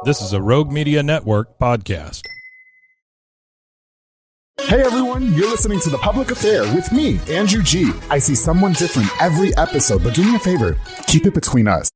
This is a Rogue Media Network podcast. Hey everyone, you're listening to The Public Affair with me, Andrew G. I see someone different every episode, but do me a favor, keep it between us.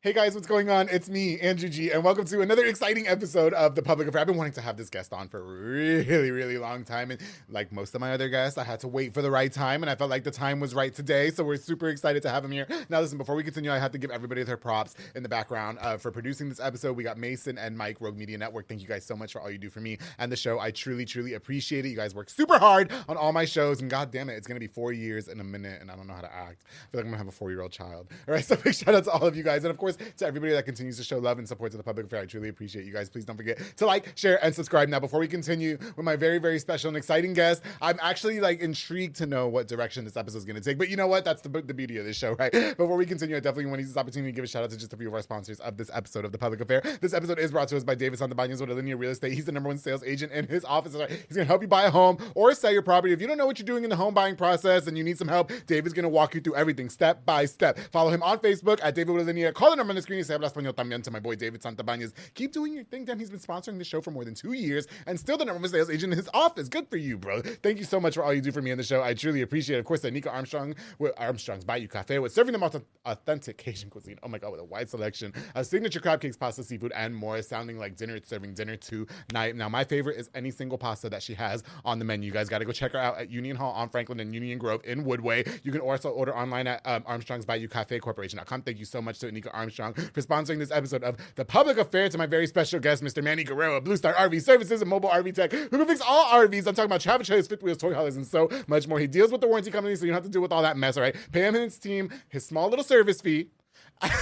Hey guys, what's going on? It's me, Andrew G, and welcome to another exciting episode of The Public Affair. I've been wanting to have this guest on for a really long time, and like most of my other guests, I had to wait for the right time, and I felt like the time was right today, so we're super excited to have him here. Now listen, before we continue, I have to give everybody their props in the background for producing this episode. We got Mason and Mike, Rogue Media Network. Thank you guys so much for all you do for me and the show. I truly appreciate it. You guys work super hard on all my shows, and god damn it, it's going to be 4 years in a minute, and I don't know how to act. I feel like I'm going to have a 4-year-old child. All right, so big shout out to all of you guys, and of course, to everybody that continues to show love and support to The Public Affair. I truly appreciate you guys. Please don't forget to like, share, and subscribe. Now, before we continue with my very special and exciting guest, I'm actually like intrigued to know what direction this episode is going to take. But you know what? That's the beauty of this show, right? Before we continue, I definitely want to use this opportunity to give a shout out to just a few of our sponsors of this episode of The Public Affair. This episode is brought to us by David Santabañez with Linear Real Estate. He's the #1 sales agent in his office. He's going to help you buy a home or sell your property. If you don't know what you're doing in the home buying process and you need some help, David's going to walk you through everything step by step. Follow him on Facebook at David Linear. Call the number on the screen. Se habla español también to my boy David Santabañez. Keep doing your thing, damn. He's been sponsoring this show for more than 2 years and still the #1 sales agent in his office. Good for you, bro. Thank you so much for all you do for me in the show. I truly appreciate it. Of course, Nico Armstrong with Armstrong's Bayou Cafe with serving the most authentic Cajun cuisine. Oh my God, with a wide selection of signature crab cakes, pasta, seafood, and more. Sounding like dinner. It's serving dinner tonight. Now, my favorite is any single pasta that she has on the menu. You guys got to go check her out at Union Hall on Franklin and Union Grove in Woodway. You can also order online at Armstrong's Bayou Cafe Corporation.com. Thank you so much to Nico Armstrong for sponsoring this episode of The Public Affair. To my very special guest, Mr. Manny Guerrero of Bluestar RV Services and Mobile RV Tech, who can fix all RVs. I'm talking about travel trailers, fifth wheels, toy haulers, and so much more. He deals with the warranty company, so you don't have to deal with all that mess, all right? Pay him and his team his small little service fee.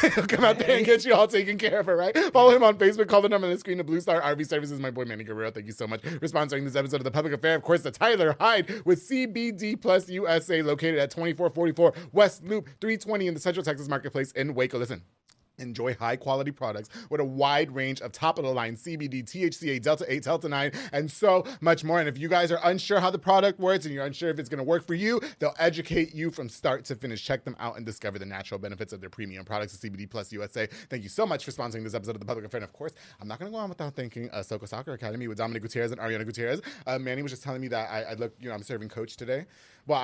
He'll come out there and get you all taken care of, all right? Follow him on Facebook. Call the number on the screen to Bluestar RV Services. My boy Manny Guerrero. Thank you so much for sponsoring this episode of The Public Affair. Of course, the Tyler Hyde with CBD Plus USA, located at 2444 West Loop 320 in the Central Texas Marketplace in Waco. Listen. Enjoy high-quality products with a wide range of top-of-the-line CBD, THCA, Delta-8, Delta-9, and so much more. And if you guys are unsure how the product works and you're unsure if it's going to work for you, they'll educate you from start to finish. Check them out and discover the natural benefits of their premium products at CBD Plus USA. Thank you so much for sponsoring this episode of The Public Affair. And of course, I'm not going to go on without thanking Soko Soccer Academy with Dominic Gutierrez and Ariana Gutierrez. Manny was just telling me that I look, I'm serving coach today. Well,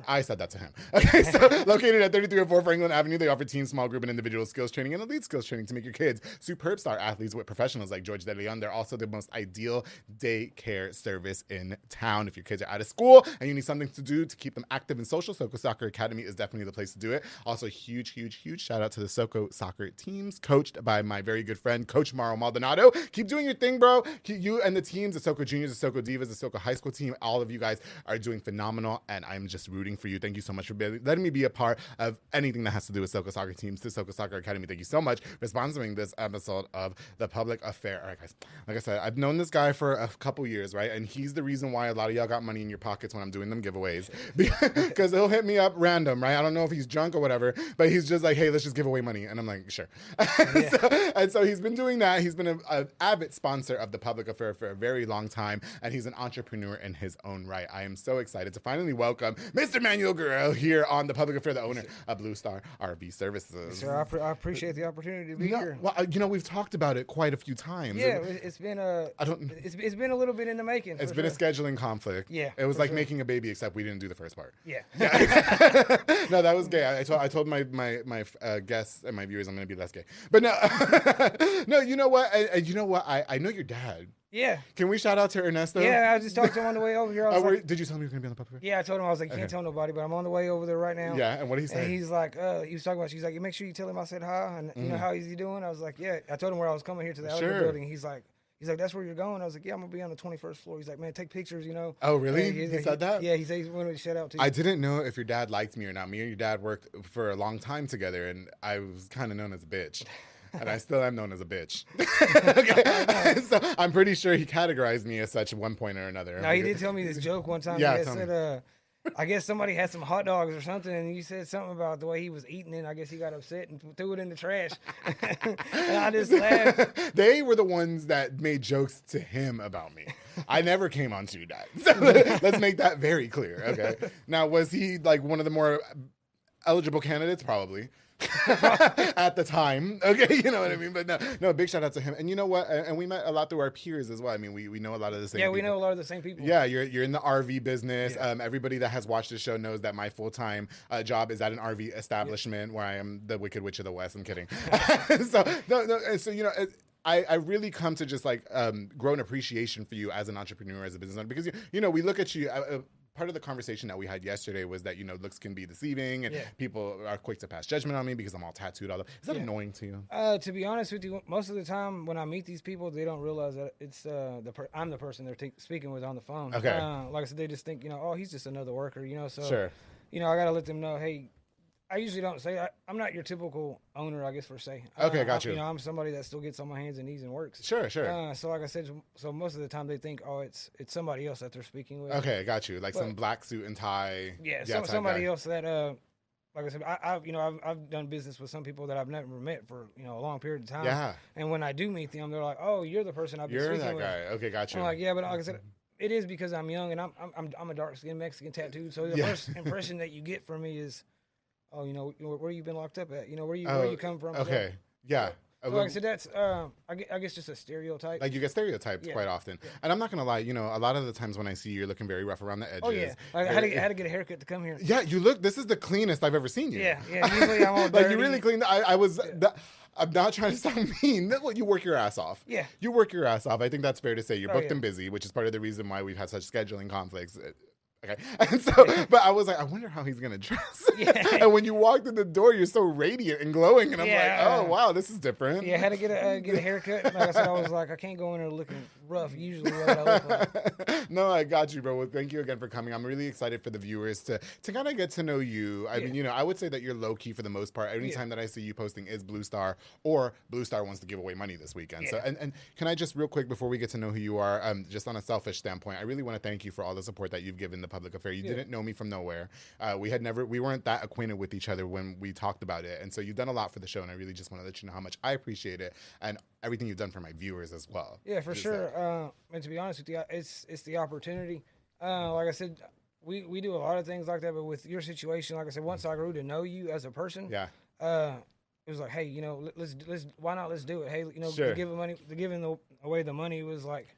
I said that to him. Okay, so located at 3304 Franklin Avenue, they offer team, small group, and individual skills training and elite skills training to make your kids superb star athletes with professionals like George De Leon. They're also the most ideal daycare service in town. If your kids are out of school and you need something to do to keep them active and social, Soko Soccer Academy is definitely the place to do it. Also, huge shout out to the Soko Soccer teams, coached by my very good friend, Coach Mauro Maldonado. Keep doing your thing, bro. You and the teams, the Soko Juniors, the Soko Divas, the Soko High School team, all of you guys are doing phenomenal, and I'm just rooting for you. Thank you so much for letting me be a part of anything that has to do with Soko Soccer teams. To Soko Soccer Academy, thank you so much for sponsoring this episode of The Public Affair. All right, guys. Like I said, I've known this guy for a couple years, right? And he's the reason why a lot of y'all got money in your pockets when I'm doing them giveaways. Because he'll hit me up random, right? I don't know if he's drunk or whatever, but he's just like, hey, let's just give away money. And I'm like, sure. So he's been doing that. He's been an avid sponsor of The Public Affair for a very long time, and he's an entrepreneur in his own right. I am so excited to finally welcome Mr. Manuel Guerrero here on The Public Affair, the owner of Bluestar RV Services. Sir, I appreciate the opportunity to be here. Well, we've talked about it quite a few times. Yeah, it's been it's been a little bit in the making. It's been a scheduling conflict. Yeah, it was like making a baby, except we didn't do the first part. Yeah. No, that was gay. I told my guests and my viewers I'm going to be less gay. But no, no. You know what? I know your dad. Yeah. Can we shout out to Ernesto? Yeah, I just talked to him on the way over here. Did you tell me you were going to be on The Public Affair? Yeah, I told him, I was like, you can't tell nobody, but I'm on the way over there right now. Yeah, and what did he say? And he's like, he was talking about, she's like, make sure you tell him I said hi, and you know, how is he doing? I was like, yeah. I told him where I was coming here to the Algebra building. He's like, that's where you're going? I was like, yeah, I'm going to be on the 21st floor. He's like, man, take pictures, you know. Oh, really? He said that? Yeah, he said he's wanted to shout out to you. I didn't know if your dad liked me or not. Me and your dad worked for a long time together, and I was kind of known as a bitch. And I still am known as a bitch. Okay. So I'm pretty sure he categorized me as such at one point or another. No, he did tell me this joke one time. Yeah, he said, I guess somebody had some hot dogs or something, and you said something about the way he was eating it. I guess he got upset and threw it in the trash. And I just laughed. They were the ones that made jokes to him about me. I never came on to your dad. So let's make that very clear. Okay. Now, was he like one of the more eligible candidates? Probably. at the time. Okay, you know what I mean? But no, big shout out to him. And you know what? And we met a lot through our peers as well. I mean, we know a lot of the same people. We know a lot of the same people. Yeah, you're in the RV business. Everybody that has watched the show knows that my full-time job is at an RV establishment where I am the Wicked Witch of the West. I'm kidding. So, so, you know, I really come to just like grow an appreciation for you as an entrepreneur, as a business owner, because, you know, we look at you. Part of the conversation that we had yesterday was that, you know, looks can be deceiving and people are quick to pass judgment on me because I'm all tattooed all over. Is that annoying to you? To be honest with you, most of the time when I meet these people, they don't realize that it's I'm the person they're speaking with on the phone. Okay. Like I said, they just think, you know, oh, he's just another worker, you know. So, sure. You know, I got to let them know, hey, I usually don't say I'm not your typical owner, I guess, per se. Okay, got you. You know, I'm somebody that still gets on my hands and knees and works. Sure. So like I said, so most of the time they think, oh, it's somebody else that they're speaking with. Okay, got you. Like some black suit and tie. Yeah, somebody else that like I said, I've done business with some people that I've never met for, you know, a long period of time. Yeah. And when I do meet them, they're like, oh, you're the person I've been speaking with. You're that guy. Okay, got you. I'm like, yeah, but like I said, it is because I'm young and I'm a dark skinned Mexican tattooed. So the first impression that you get from me is, oh, you know, where you been locked up at? You know, where you come from? Okay, yeah. So like I said, that's I guess just a stereotype. Like you get stereotyped quite often, and I'm not gonna lie. You know, a lot of the times when I see you, you're looking very rough around the edges. Oh yeah, I had to get a haircut to come here. Yeah, you look. This is the cleanest I've ever seen you. Yeah. Usually I'm all dirty. Like you really clean. I'm not trying to sound mean. You work your ass off. Yeah. You work your ass off. I think that's fair to say. You're booked and busy, which is part of the reason why we've had such scheduling conflicts. Okay. And so, but I was like, I wonder how he's going to dress. Yeah. And when you walked in the door, you're so radiant and glowing. And I'm like, oh, wow, this is different. Yeah, I had to get a haircut. Like I said, I was like, I can't go in there looking rough. Usually what I look like. No, I got you, bro. Well, thank you again for coming. I'm really excited for the viewers to kind of get to know you. I mean, you know, I would say that you're low key for the most part. Anytime that I see you posting is Bluestar, or Bluestar wants to give away money this weekend. Yeah. So, and can I just real quick before we get to know who you are, just on a selfish standpoint, I really want to thank you for all the support that you've given the public affair. You didn't know me from nowhere. We weren't that acquainted with each other when we talked about it. And so you've done a lot for the show, and I really just want to let you know how much I appreciate it and everything you've done for my viewers as well. Yeah, for sure. And to be honest with you, it's the opportunity. Like I said, we do a lot of things like that, but with your situation, like I said, once I grew to know you as a person, it was like, hey, you know, let's why not? Let's do it. Hey, you know, giving away the money was like,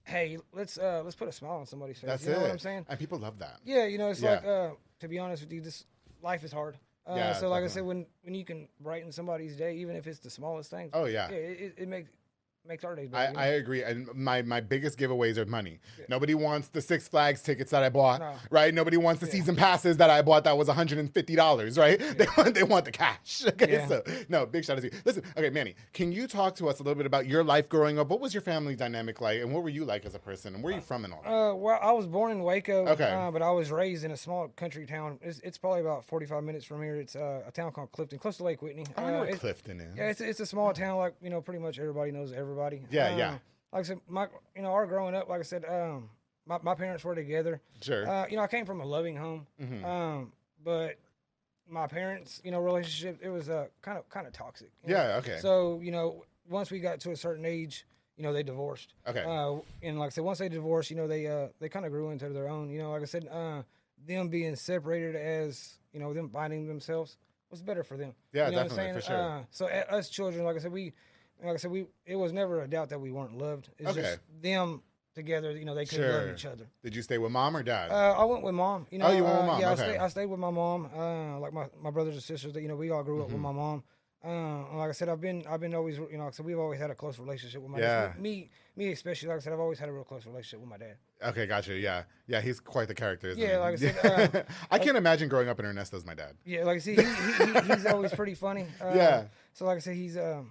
hey, let's put a smile on somebody's face. That's you know what I'm saying? And people love that. Yeah, you know, it's like, to be honest with you, this life is hard. So like definitely. I said, when you can brighten somebody's day, even if it's the smallest thing. Oh yeah. It makes our days better. I agree. And my biggest giveaways are money. Yeah. Nobody wants the Six Flags tickets that I bought, right? Nobody wants the season passes that I bought that was $150, right? Yeah. They want the cash. Okay, so no, big shout out to you. Listen, okay, Manny, can you talk to us a little bit about your life growing up? What was your family dynamic like, and what were you like as a person, and where are you from and all that? Well, I was born in Waco, but I was raised in a small country town. It's probably about 45 minutes from here. It's a town called Clifton, close to Lake Whitney. I know where Clifton is. Yeah, it's a small town, like, you know, pretty much everybody knows everybody. Yeah. Like I said, our growing up, like I said, my parents were together. Sure. You know, I came from a loving home. Mm-hmm. But my parents, you know, relationship, it was kind of toxic. Okay. So, you know, once we got to a certain age, you know, they divorced. Okay. And like I said, once they divorced, you know, they kind of grew into their own. You know, like I said, them being separated as, you know, them finding themselves was better for them. Yeah, you know definitely, for sure. So us children, like I said, it was never a doubt that we weren't loved. It's just them together, you know, they couldn't love each other. Did you stay with mom or dad? I went with mom. You know, you went with mom? Yeah, okay. I stayed with my mom. Like my brothers and sisters, you know, we all grew up with my mom. Like I said, I've been always, you know, so we've always had a close relationship with my dad. Me especially, like I said, I've always had a real close relationship with my dad. Okay, gotcha. Yeah, he's quite the character, isn't he? Like I said, I can't imagine growing up in Ernesto's my dad. Yeah, like I see, he's always pretty funny. So like I said, he's I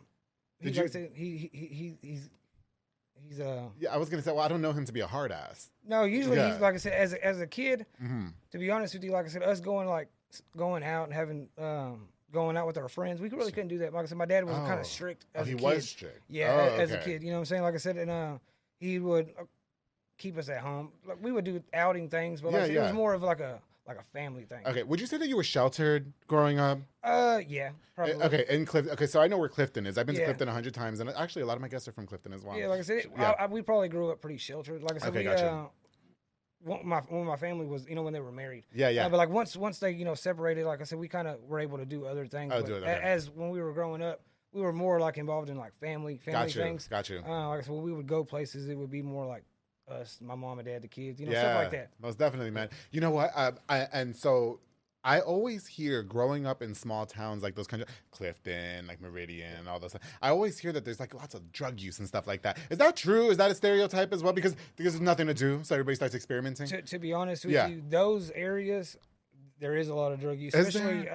was gonna say, well, I don't know him to be a hard ass. No, usually he's, like I said, as a kid. Mm-hmm. To be honest with you, like I said, us going out and having going out with our friends, we really couldn't do that. Like I said, my dad was kind of strict as a kid. He was strict. Yeah, as a kid, you know what I'm saying? Like I said, and he would keep us at home. Like we would do outing things, but it was more of like a family thing. Okay, would you say that you were sheltered growing up? Yeah, probably. Okay, in Clifton. Okay, so I know where Clifton is. I've been to Clifton 100 times, and actually a lot of my guests are from Clifton as well. Yeah, like I said, we probably grew up pretty sheltered. Like I said, when my family was, when they were married. Yeah, yeah. But like once they, separated, like I said, we kind of were able to do other things. As when we were growing up, we were more like involved in like family things. Got you. Like I said, when we would go places, it would be more like us, my mom and dad, the kids, stuff like that. Most definitely, man. You know what? I always hear growing up in small towns like those kind of Clifton, like Meridian, all those. I always hear that there's like lots of drug use and stuff like that. Is that true? Is that a stereotype as well? Because there's nothing to do, so everybody starts experimenting. To be honest with you, those areas there is a lot of drug use, especially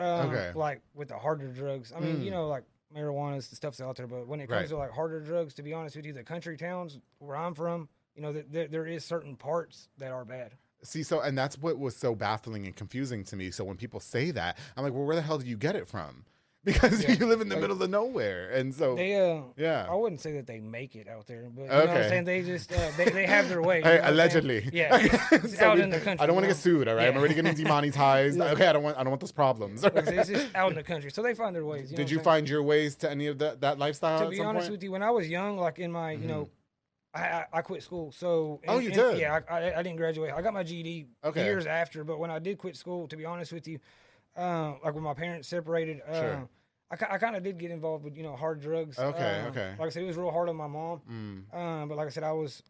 like with the harder drugs. I mean, like marijuana is the stuff's out there, but when it comes to like harder drugs, to be honest with you, the country towns where I'm from, there is certain parts that are bad. See, and that's what was so baffling and confusing to me. So when people say that, I'm like, well, where the hell did you get it from? Because you live in the middle of nowhere. And so they, I wouldn't say that they make it out there, but you know what I'm saying? They just, they have their way. Allegedly. Yeah. It's out in the country. I don't want to get sued, all right? I'm already getting demonetized. Okay, I don't want those problems. It's just out in the country. So they find their ways. Did you find your ways to any of that lifestyle? To be honest with you, when I was young, like in my, I quit school. So you did? Yeah, I didn't graduate. I got my GED years after, but when I did quit school, to be honest with you, like when my parents separated, I kind of did get involved with hard drugs. Okay. Like I said, it was real hard on my mom. But like I said, I was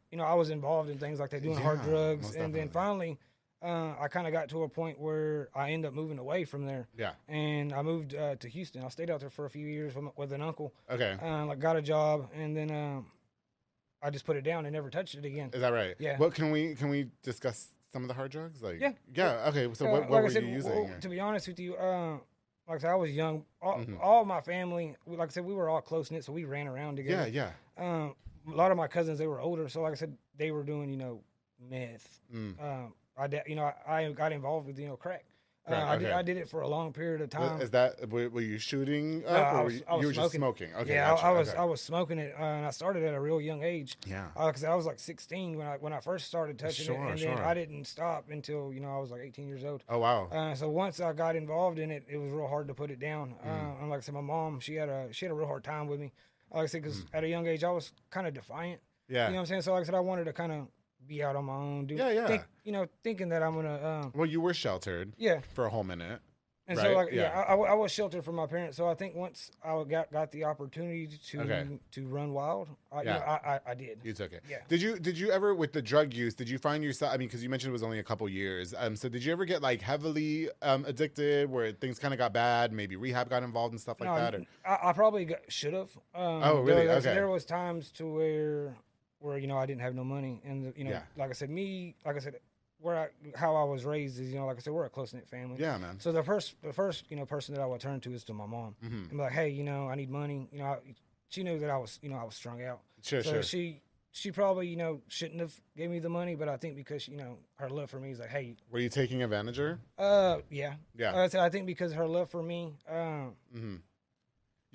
involved in things like that, doing hard drugs, and then finally, I kind of got to a point where I ended up moving away from there. Yeah. And I moved to Houston. I stayed out there for a few years with an uncle. Okay. Like got a job, and then I just put it down and never touched it again. Is that right? Yeah. What can we discuss some of the hard drugs? Like Yeah. Okay. So what were you using? Well, to be honest with you, like I said, I was young. All my family, like I said, we were all close knit, so we ran around together. Yeah. A lot of my cousins, they were older, so like I said, they were doing meth. I got involved with crack. I did it for a long period of time. Is that were you shooting up, or you were just smoking? Okay, yeah, gotcha. I was smoking it, and I started at a real young age. Yeah, because I was like 16 when I first started touching it, and then I didn't stop until I was like 18 years old. Oh wow! So once I got involved in it, it was real hard to put it down. And like I said, my mom, she had a real hard time with me. Like I said, because at a young age, I was kind of defiant. Yeah, you know what I'm saying. So like I said, I wanted to kind of be out on my own. Thinking that I'm gonna. Well, you were sheltered. Yeah. For a whole minute. And so, like, I was sheltered from my parents. So I think once I got the opportunity to run wild, I did. You took it. Yeah. Did you ever, with the drug use, did you find yourself? I mean, because you mentioned it was only a couple years. So did you ever get like heavily addicted, where things kind of got bad? Maybe rehab got involved and stuff like that. Or? I probably should have. Oh, really? There was times to where I didn't have no money, and like I said, how I was raised is, like I said, we're a close-knit family. Yeah, man. So the first person that I would turn to is to my mom. And be like, hey, I need money. She knew that I was strung out. Sure. She probably, shouldn't have gave me the money, but I think because, her love for me is like, hey. Were you taking advantage of her? Yeah. Yeah. I think because her love for me,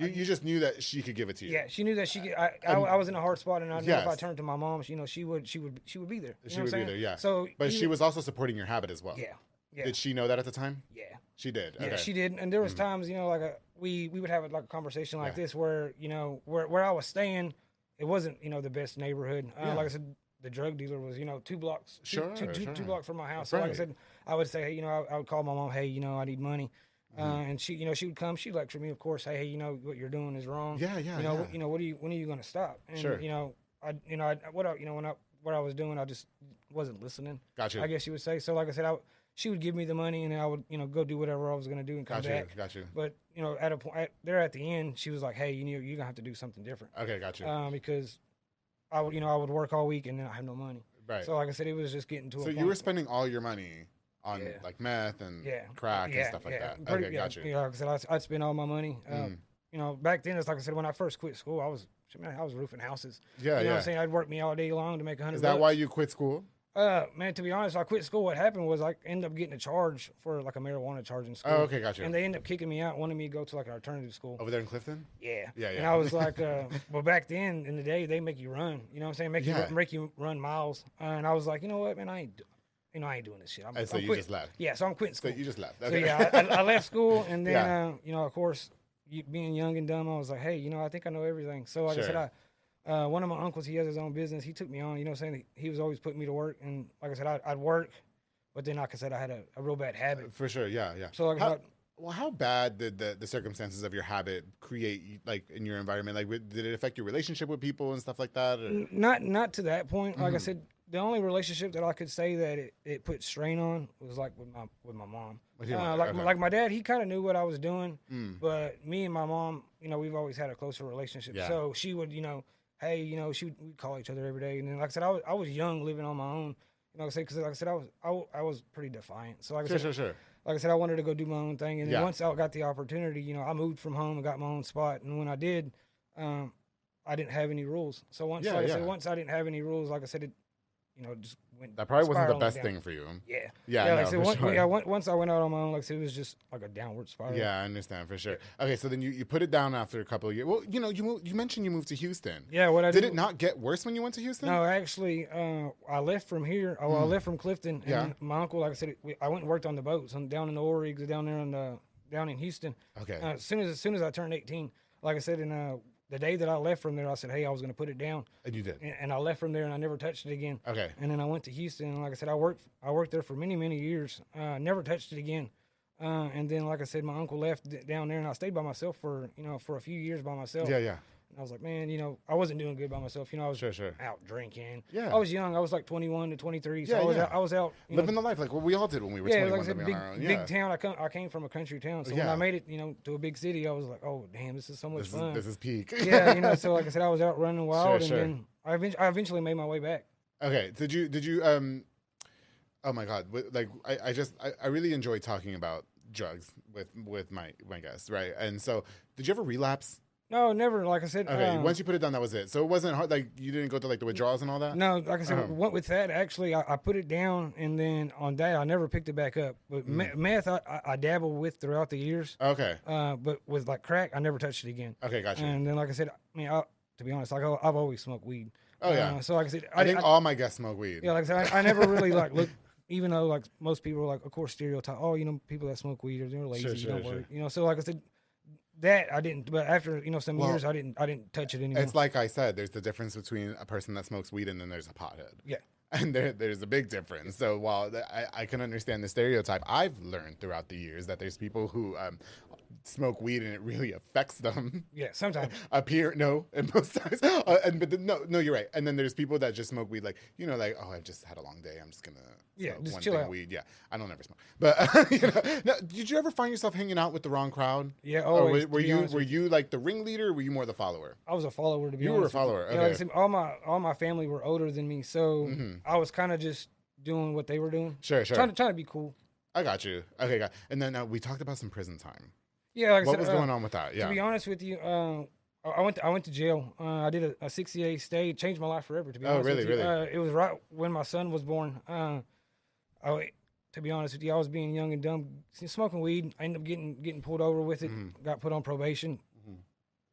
You just knew that she could give it to you. Yeah, she knew that she could. I was in a hard spot, and I knew if I turned to my mom, she would be there. She would be there, yeah. So, but she was also supporting your habit as well. Yeah. Did she know that at the time? Yeah. She did. Yeah, okay. she did. And there was times, we would have like a conversation like this where, where I was staying, it wasn't, the best neighborhood. Like I said, the drug dealer was, 2 blocks, two blocks from my house. So like I said, I would say, hey, I would call my mom, hey, I need money. And she, she would come. She'd lecture me, of course. Hey, what you're doing is wrong. Yeah. When are you going to stop? And, what I was doing, I just wasn't listening. Gotcha. I guess you would say. So, like I said, she would give me the money, and then I would, go do whatever I was going to do and come back. Gotcha. But at a point at the end, she was like, hey, you're gonna have to do something different. Okay, gotcha. Because I would work all week and then I have no money. Right. So, like I said, it was just getting to a point. So you were spending all your money on like meth and crack and stuff like that. Okay, gotcha. Yeah, like I said, I'd spend all my money. Back then, it's like I said, when I first quit school, I was roofing houses. Yeah, you know what I'm saying? I'd work me all day long to make $100. Is that why you quit school? Man, to be honest, I quit school. What happened was I ended up getting a charge for like a marijuana charge in school. Oh, okay, gotcha. And they ended up kicking me out, wanting me to go to like an alternative school. Over there in Clifton? Yeah. Yeah. And I was like, well, back then in the day, they make you run. You know what I'm saying? Make you run miles. And I was like, you know what, man, I ain't doing this shit. So you just left? Yeah, so I'm quitting school. So you just left. Okay. So yeah, I left school, and then, of course, being young and dumb, I was like, hey, I think I know everything. So like I said, One of my uncles, he has his own business. He took me on, you know what I'm saying? He was always putting me to work. And like I said, I'd work, but then like I said, I had a real bad habit. For sure, yeah. So like how bad did the circumstances of your habit create, like, in your environment? Like, did it affect your relationship with people and stuff like that? Or? Not to that point. Like I said, the only relationship that I could say that it put strain on was like with my mom. Like my dad, he kind of knew what I was doing, but me and my mom, you know, we've always had a closer relationship. Yeah. So she would, you know, hey, you know, we'd call each other every day. And then, like I said, I was young, living on my own. You know, because like I said, I was pretty defiant. So like I said, sure. Like I said, I wanted to go do my own thing, and then once I got the opportunity, you know, I moved from home and got my own spot. And when I did, I didn't have any rules. So once I didn't have any rules, like I said, it, you know, just went. That probably wasn't the best thing for you. Yeah. Like I said, once I went out on my own, like I said, it was just like a downward spiral. Yeah, I understand for sure. Okay, so then you put it down after a couple of years. Well, you know, you mentioned you moved to Houston. Yeah, did it not get worse when you went to Houston? No, actually, I left from here. I left from Clifton, and my uncle, like I said, I went and worked on the boats down in the oil rigs down there down in Houston. Okay. As soon as I turned 18, like I said, the day that I left from there, I said, hey, I was going to put it down. And you did. And I left from there, and I never touched it again. Okay. And then I went to Houston, and like I said, I worked there for many, many years. Never touched it again. And then, like I said, my uncle left down there, and I stayed by myself for a few years by myself. Yeah. And I was like, man, you know, I wasn't doing good by myself. You know, I was out drinking. Yeah. I was young. I was like 21 to 23. So I was out. Living the life like what we all did when we were 21. Like I said, big town. I came from a country town. So when I made it, you know, to a big city, I was like, oh, damn, this is so much fun. This is peak. Yeah, you know, so like I said, I was out running wild. Then I eventually made my way back. Okay. Did you, oh my God. Like, I really enjoy talking about drugs with my guests, right? And so did you ever relapse? No, never. Like I said, okay. Once you put it down, that was it. So it wasn't hard. Like you didn't go to like the withdrawals and all that. No, like I said, went with that. Actually, I put it down, and then on that, I never picked it back up. But meth, I dabbled with throughout the years. Okay. But with like crack, I never touched it again. Okay, gotcha. And then, like I said, I mean, to be honest, like I've always smoked weed. Oh yeah. So like I said, I think all my guests smoke weed. Yeah, like I said, I never really like looked. Even though like most people are like, of course, stereotype. Oh, you know, people that smoke weed are they're lazy, don't work. You know, so like I said. That I didn't, but after some years, I didn't touch it anymore. It's like I said, there's the difference between a person that smokes weed and then there's a pothead. Yeah, and there's a big difference. So while I can understand the stereotype, I've learned throughout the years that there's people who smoke weed and it really affects them. Yeah, sometimes. And most times. No, you're right. And then there's people that just smoke weed, like like, oh, I've just had a long day. I'm just gonna just one chill thing out. Weed. Yeah, I don't ever smoke. But now, did you ever find yourself hanging out with the wrong crowd? Yeah, always. Were you like the ringleader, or were you more the follower? I was a follower, to be honest. You were a follower. Okay. Like I said, all my family were older than me, so I was kind of just doing what they were doing. Sure. Trying to be cool. I got you. Okay, and then we talked about some prison time. Yeah, like I said, what was going on with that? Yeah. To be honest with you, I went to jail. I did a 60-day stay. It changed my life forever. To be honest with you. Really? It was right when my son was born. To be honest with you, I was being young and dumb, smoking weed. I ended up getting pulled over with it. Got put on probation,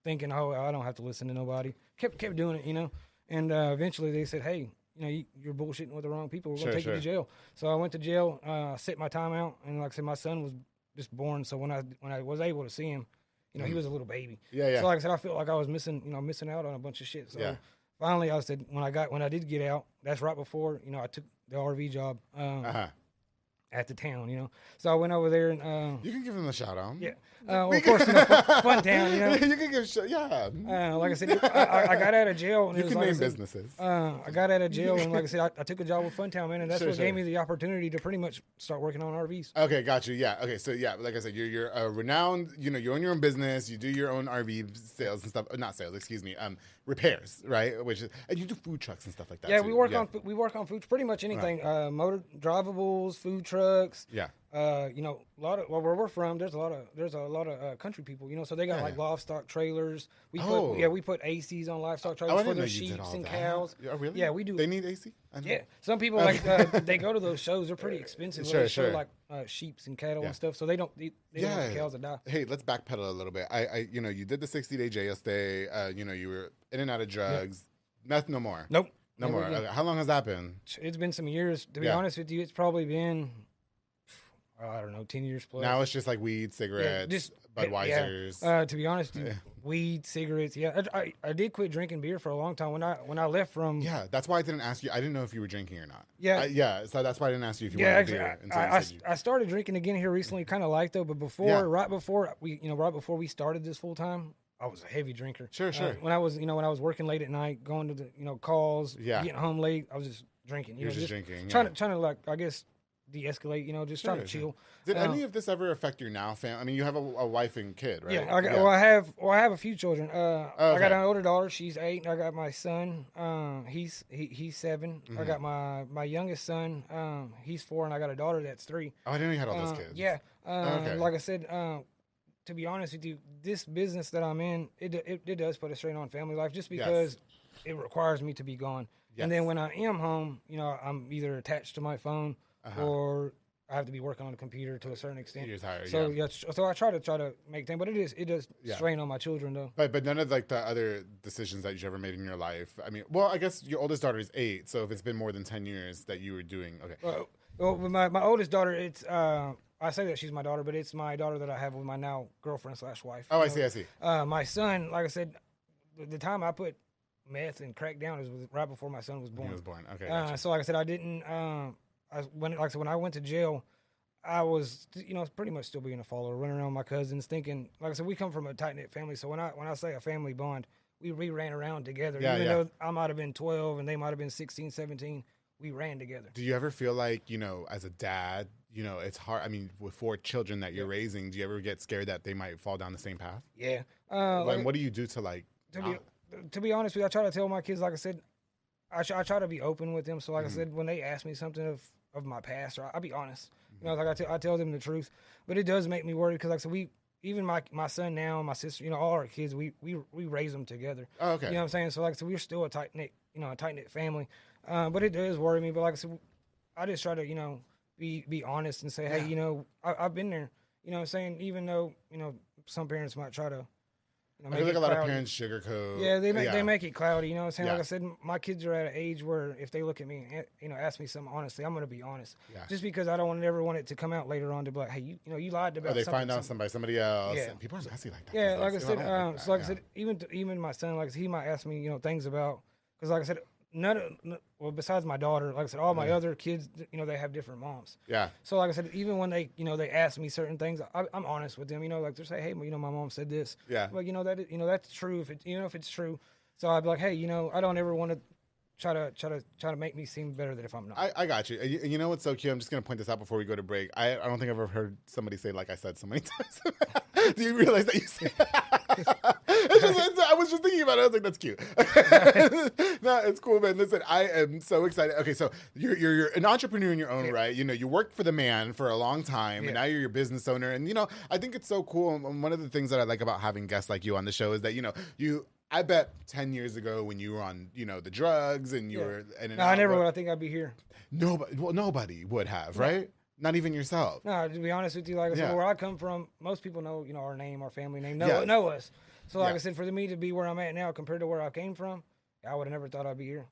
thinking, oh, I don't have to listen to nobody. Kept doing it, And eventually they said, hey, you're bullshitting with the wrong people. We're gonna take you to jail. So I went to jail, set my time out, and like I said, my son was just born. So when I was able to see him, he was a little baby. Yeah. So like I said, I felt like I was missing out on a bunch of shit. So finally, I said when I did get out, that's right before I took the RV job. At the town, So I went over there and you can give him a shout out. Yeah, of course, fun town, You can give like I said, I got out of jail. And you can name businesses. I got out of jail, and like I said, I took a job with Funtown, man, and that's what gave me the opportunity to pretty much start working on RVs. Okay, got you. Yeah. Okay, so like I said, you're a renowned. You own your own business. You do your own RV sales and stuff. Not sales, excuse me. Repairs, right? And you do food trucks and stuff like that. Yeah, too. we work on food, pretty much anything. Right. Motor drivables, food trucks. Yeah. A lot of where we're from, there's a lot of country people, so they got like livestock trailers. We put ACs on livestock trailers for their sheep and cows. Oh, really? Yeah, we do. They need AC? Yeah. Some people they go to those shows. They're pretty expensive. They show like sheep and cattle and stuff. So they don't want the cows to die. Hey, let's backpedal a little bit. You did the 60-day jail stay. You were in and out of drugs. Meth, no more. Nope. No more. How long has that been? It's been some years. To be honest with you, it's probably been, I don't know, 10 years plus. Now it's just like weed, cigarettes. Just Budweiser's. To be honest, weed, cigarettes. Yeah, I did quit drinking beer for a long time when I left from. Yeah, that's why I didn't ask you. I didn't know if you were drinking or not. Yeah, so that's why I didn't ask you if you wanted beer. I started drinking again here recently, kind of light though. But right before we started this full time, I was a heavy drinker. Sure. When I was working late at night, going to the calls, getting home late, I was just drinking. You're just drinking. Trying to like, I guess, de-escalate. Just trying to chill. Did any of this ever affect your now family? I mean, you have a wife and kid, right? Yeah, I have a few children. I got an older daughter. She's 8. I got my son. He's 7. Mm-hmm. I got my youngest son. He's 4, and I got a daughter that's 3. Oh, I didn't know you had all those kids. Yeah. Like I said, to be honest with you, this business that I'm in, it does put a strain on family life just because it requires me to be gone. Yes. And then when I am home, I'm either attached to my phone or I have to be working on the computer to a certain extent. You're tired, so I try to make things, but it does strain on my children though. But none of like the other decisions that you've ever made in your life. I mean, well, I guess your oldest daughter is 8, so if it's been more than 10 years that you were doing, okay. Well, my oldest daughter, it's I say that she's my daughter, but it's my daughter that I have with my now girlfriend / wife. Oh, I see. My son, like I said, the time I put meth and crack down was right before my son was born. He was born. Okay. Gotcha. So like I said, I didn't. When I went to jail, I was pretty much still being a follower, running around with my cousins, thinking. Like I said, we come from a tight knit family, so when I say a family bond, we ran around together. Even though I might have been 12 and they might have been 16, 17, we ran together. Do you ever feel like as a dad? It's hard. I mean, with 4 children that you're raising, do you ever get scared that they might fall down the same path? Yeah. What do you do to to be honest with you, I try to tell my kids, like I said, I try to be open with them. So like I said, when they ask me something of my past, I'll be honest. I tell them the truth. But it does make me worried because like I said, even my son now, my sister, all our kids, we raise them together. Oh, okay. You know what I'm saying? So like I said, we're still a tight knit family. But it does worry me. But like I said, I just try to be honest and say, hey, I've been there. You know what I'm saying? Even though, some parents might try to, I feel like a lot of parents sugarcoat. Yeah, they make it cloudy. You know what I'm saying? Like I said, my kids are at an age where if they look at me and, ask me something honestly, I'm going to be honest. Yeah. Just because I don't ever want it to come out later on to be like, hey, you lied about something. Or they find out somebody else. Yeah. And people are messy like that. Yeah, like I said, I said, even my son, like I said, he might ask me, things about, because like I said, besides my daughter, like I said, all my other kids, they have different moms. Yeah. So like I said, even when they, they ask me certain things, I'm honest with them. Like they say, hey, my mom said this. Yeah. Like that's true if it's true. So I'd be like, hey, I don't ever want to try to make me seem better than if I'm not. I got you. You know what's so cute? I'm just gonna point this out before we go to break. I don't think I've ever heard somebody say like I said so many times. Do you realize that you say? I was just thinking about it. I was like, that's cute. No, it's cool, man. Listen, I am so excited. Okay, so you're an entrepreneur in your own right. You worked for the man for a long time, and now you're your business owner. And I think it's so cool. And one of the things that I like about having guests like you on the show is that I bet 10 years ago when you were on, the drugs and you were in and out. I never would. I think I'd be here. Nobody would have, right? Not even yourself. No, to be honest with you, like I said, where I come from, most people know, our name, our family name, know us. So like I said, for me to be where I'm at now compared to where I came from, I would have never thought I'd be here.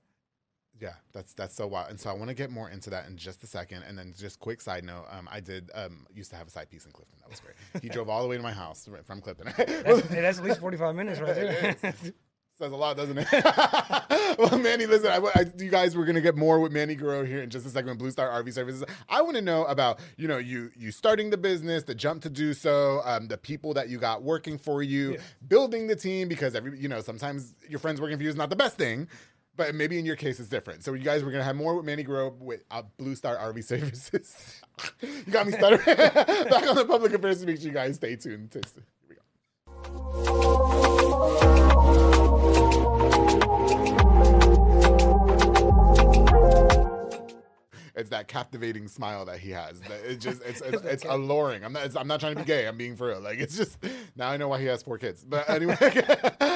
Yeah, that's so wild. And so I want to get more into that in just a second. And then just quick side note, I did used to have a side piece in Clifton. That was great. He drove all the way to my house from Clifton. That's at least 45 minutes right there. Says a lot, doesn't it? Well, Manny, listen, you guys, we're going to get more with Manny Guerrero here in just a second with Bluestar RV Services. I want to know about, you starting the business, the jump to do so, the people that you got working for you, building the team, because sometimes your friends working for you is not the best thing. But maybe in your case, it's different. So you guys, we're going to have more with Manny Guerrero with Bluestar RV Services. You got me stuttering. Back on the Public Affairs, so make sure you guys stay tuned. Here we go. It's that captivating smile that he has. It's alluring. I'm not trying to be gay. I'm being for real. Like, it's just, now I know why he has 4 kids. But anyway,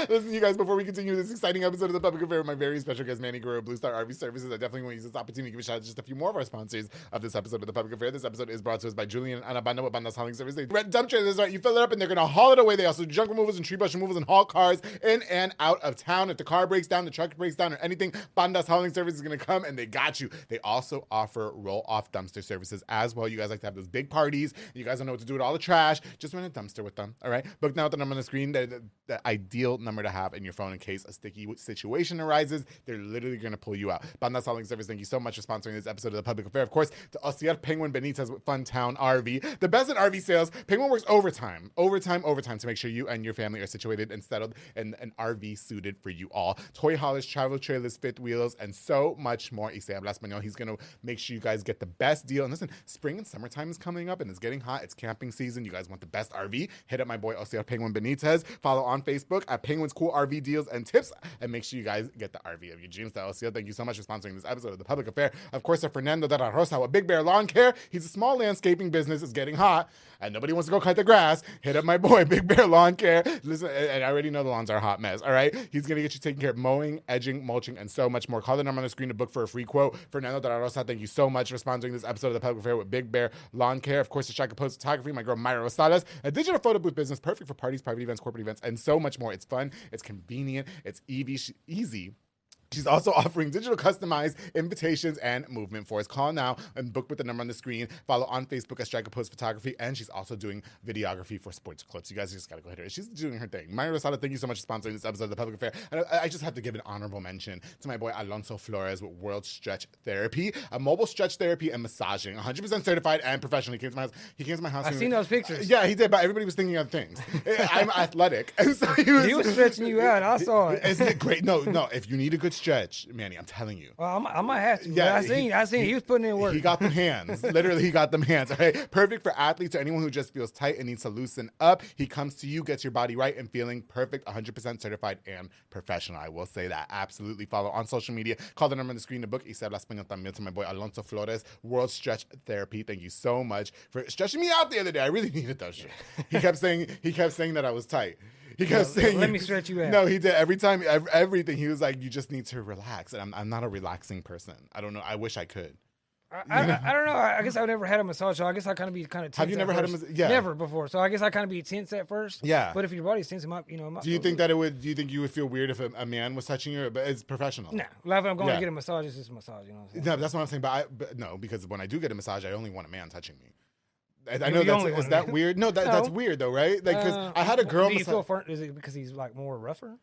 listen, you guys, before we continue this exciting episode of The Public Affair with my very special guest, Manny Guerrero, Bluestar RV Services, I definitely want to use this opportunity to give a shout out to just a few more of our sponsors of this episode of The Public Affair. This episode is brought to us by Julian and Anabanda with Banda's Hauling Service. They rent dump trailers, right? You fill it up and they're going to haul it away. They also do junk removals and tree brush removals and haul cars in and out of town. If the car breaks down, the truck breaks down, or anything, Banda's Hauling Service is going to come and they got you. They also offer roll-off dumpster services as well. You guys like to have those big parties. You guys don't know what to do with all the trash. Just rent a dumpster with them, all right? Book now with the number on the screen, the ideal number to have in your phone in case a sticky situation arises. They're literally going to pull you out. Bandas Hauling Service, thank you so much for sponsoring this episode of The Public Affair. Of course, to Osier Penguin Benitez with Fun Town RV. The best in RV sales. Penguin works overtime to make sure you and your family are situated and settled in an RV suited for you all. Toy haulers, travel trailers, fifth wheels, and so much more. Y se habla español. He's going to make sure you guys get the best deal. And listen, spring and summertime is coming up and it's getting hot. It's camping season. You guys want the best RV? Hit up my boy Osier Penguin Benitez. Follow on Facebook at Penguin's Cool RV Deals and Tips, and make sure you guys get the RV of your dreams. Osier, thank you so much for sponsoring this episode of The Public Affair. Of course, Fernando de la Rosa with Big Bear Lawn Care. He's a small landscaping business. It's getting hot and nobody wants to go cut the grass. Hit up my boy Big Bear Lawn Care. Listen, and I already know the lawns are a hot mess, all right? He's going to get you taken care of mowing, edging, mulching, and so much more. Call the number on the screen to book for a free quote. Fernando de la Rosa, thank you so much for sponsoring this episode of The Public Affair with Big Bear Lawn Care. Of course, the Shaka Post Photography, my girl Myra Rosales, a digital photo booth business perfect for parties, private events, corporate events, and so much more. It's fun, it's convenient, it's easy. She's also offering digital customized invitations and movement for us. Call now and book with the number on the screen. Follow on Facebook at Striker Post Photography, and she's also doing videography for sports clips. You guys just gotta go hit her. She's doing her thing. Myra Rosada, thank you so much for sponsoring this episode of The Public Affair. And I just have to give an honorable mention to my boy Alonso Flores with World Stretch Therapy, a mobile stretch therapy and massaging, 100% certified and professional. He came to my house. I've seen those pictures. Yeah, he did, but everybody was thinking of things. I'm athletic, and so he was stretching you out. I saw it. Isn't it great? No. If you need a good stretch, Manny, I'm telling you. Well, I might have to. Yeah, I seen he was putting in work. He got them hands. Literally, he got them hands. All right? Perfect for athletes or anyone who just feels tight and needs to loosen up. He comes to you, gets your body right and feeling perfect, 100% certified and professional. I will say that. Absolutely. Follow on social media. Call the number on the screen to book. Y se habla español también to my boy Alonso Flores, World Stretch Therapy. Thank you so much for stretching me out the other day. I really needed that shit. He kept saying that I was tight. He kept saying, "Let me stretch you out." No, he did. Every time, everything, he was like, "You just need to relax." And I'm not a relaxing person. I don't know. I wish I could. I don't know. I guess I've never had a massage, so I guess I kind of tense. Have you never had a massage? Yeah, never before. So I guess I kind of be tense at first. Yeah, but if your body's tense, it might. Do you think that it would? Do you think you would feel weird if a man was touching you? But it's professional. No, if I'm going to get a massage, it's just a massage. You know what I'm saying? No, that's what I'm saying. But no, because when I do get a massage, I only want a man touching me. I know is that weird? No, that's weird though, right? Like, because I had a girl. Do you feel is it because he's like more rougher?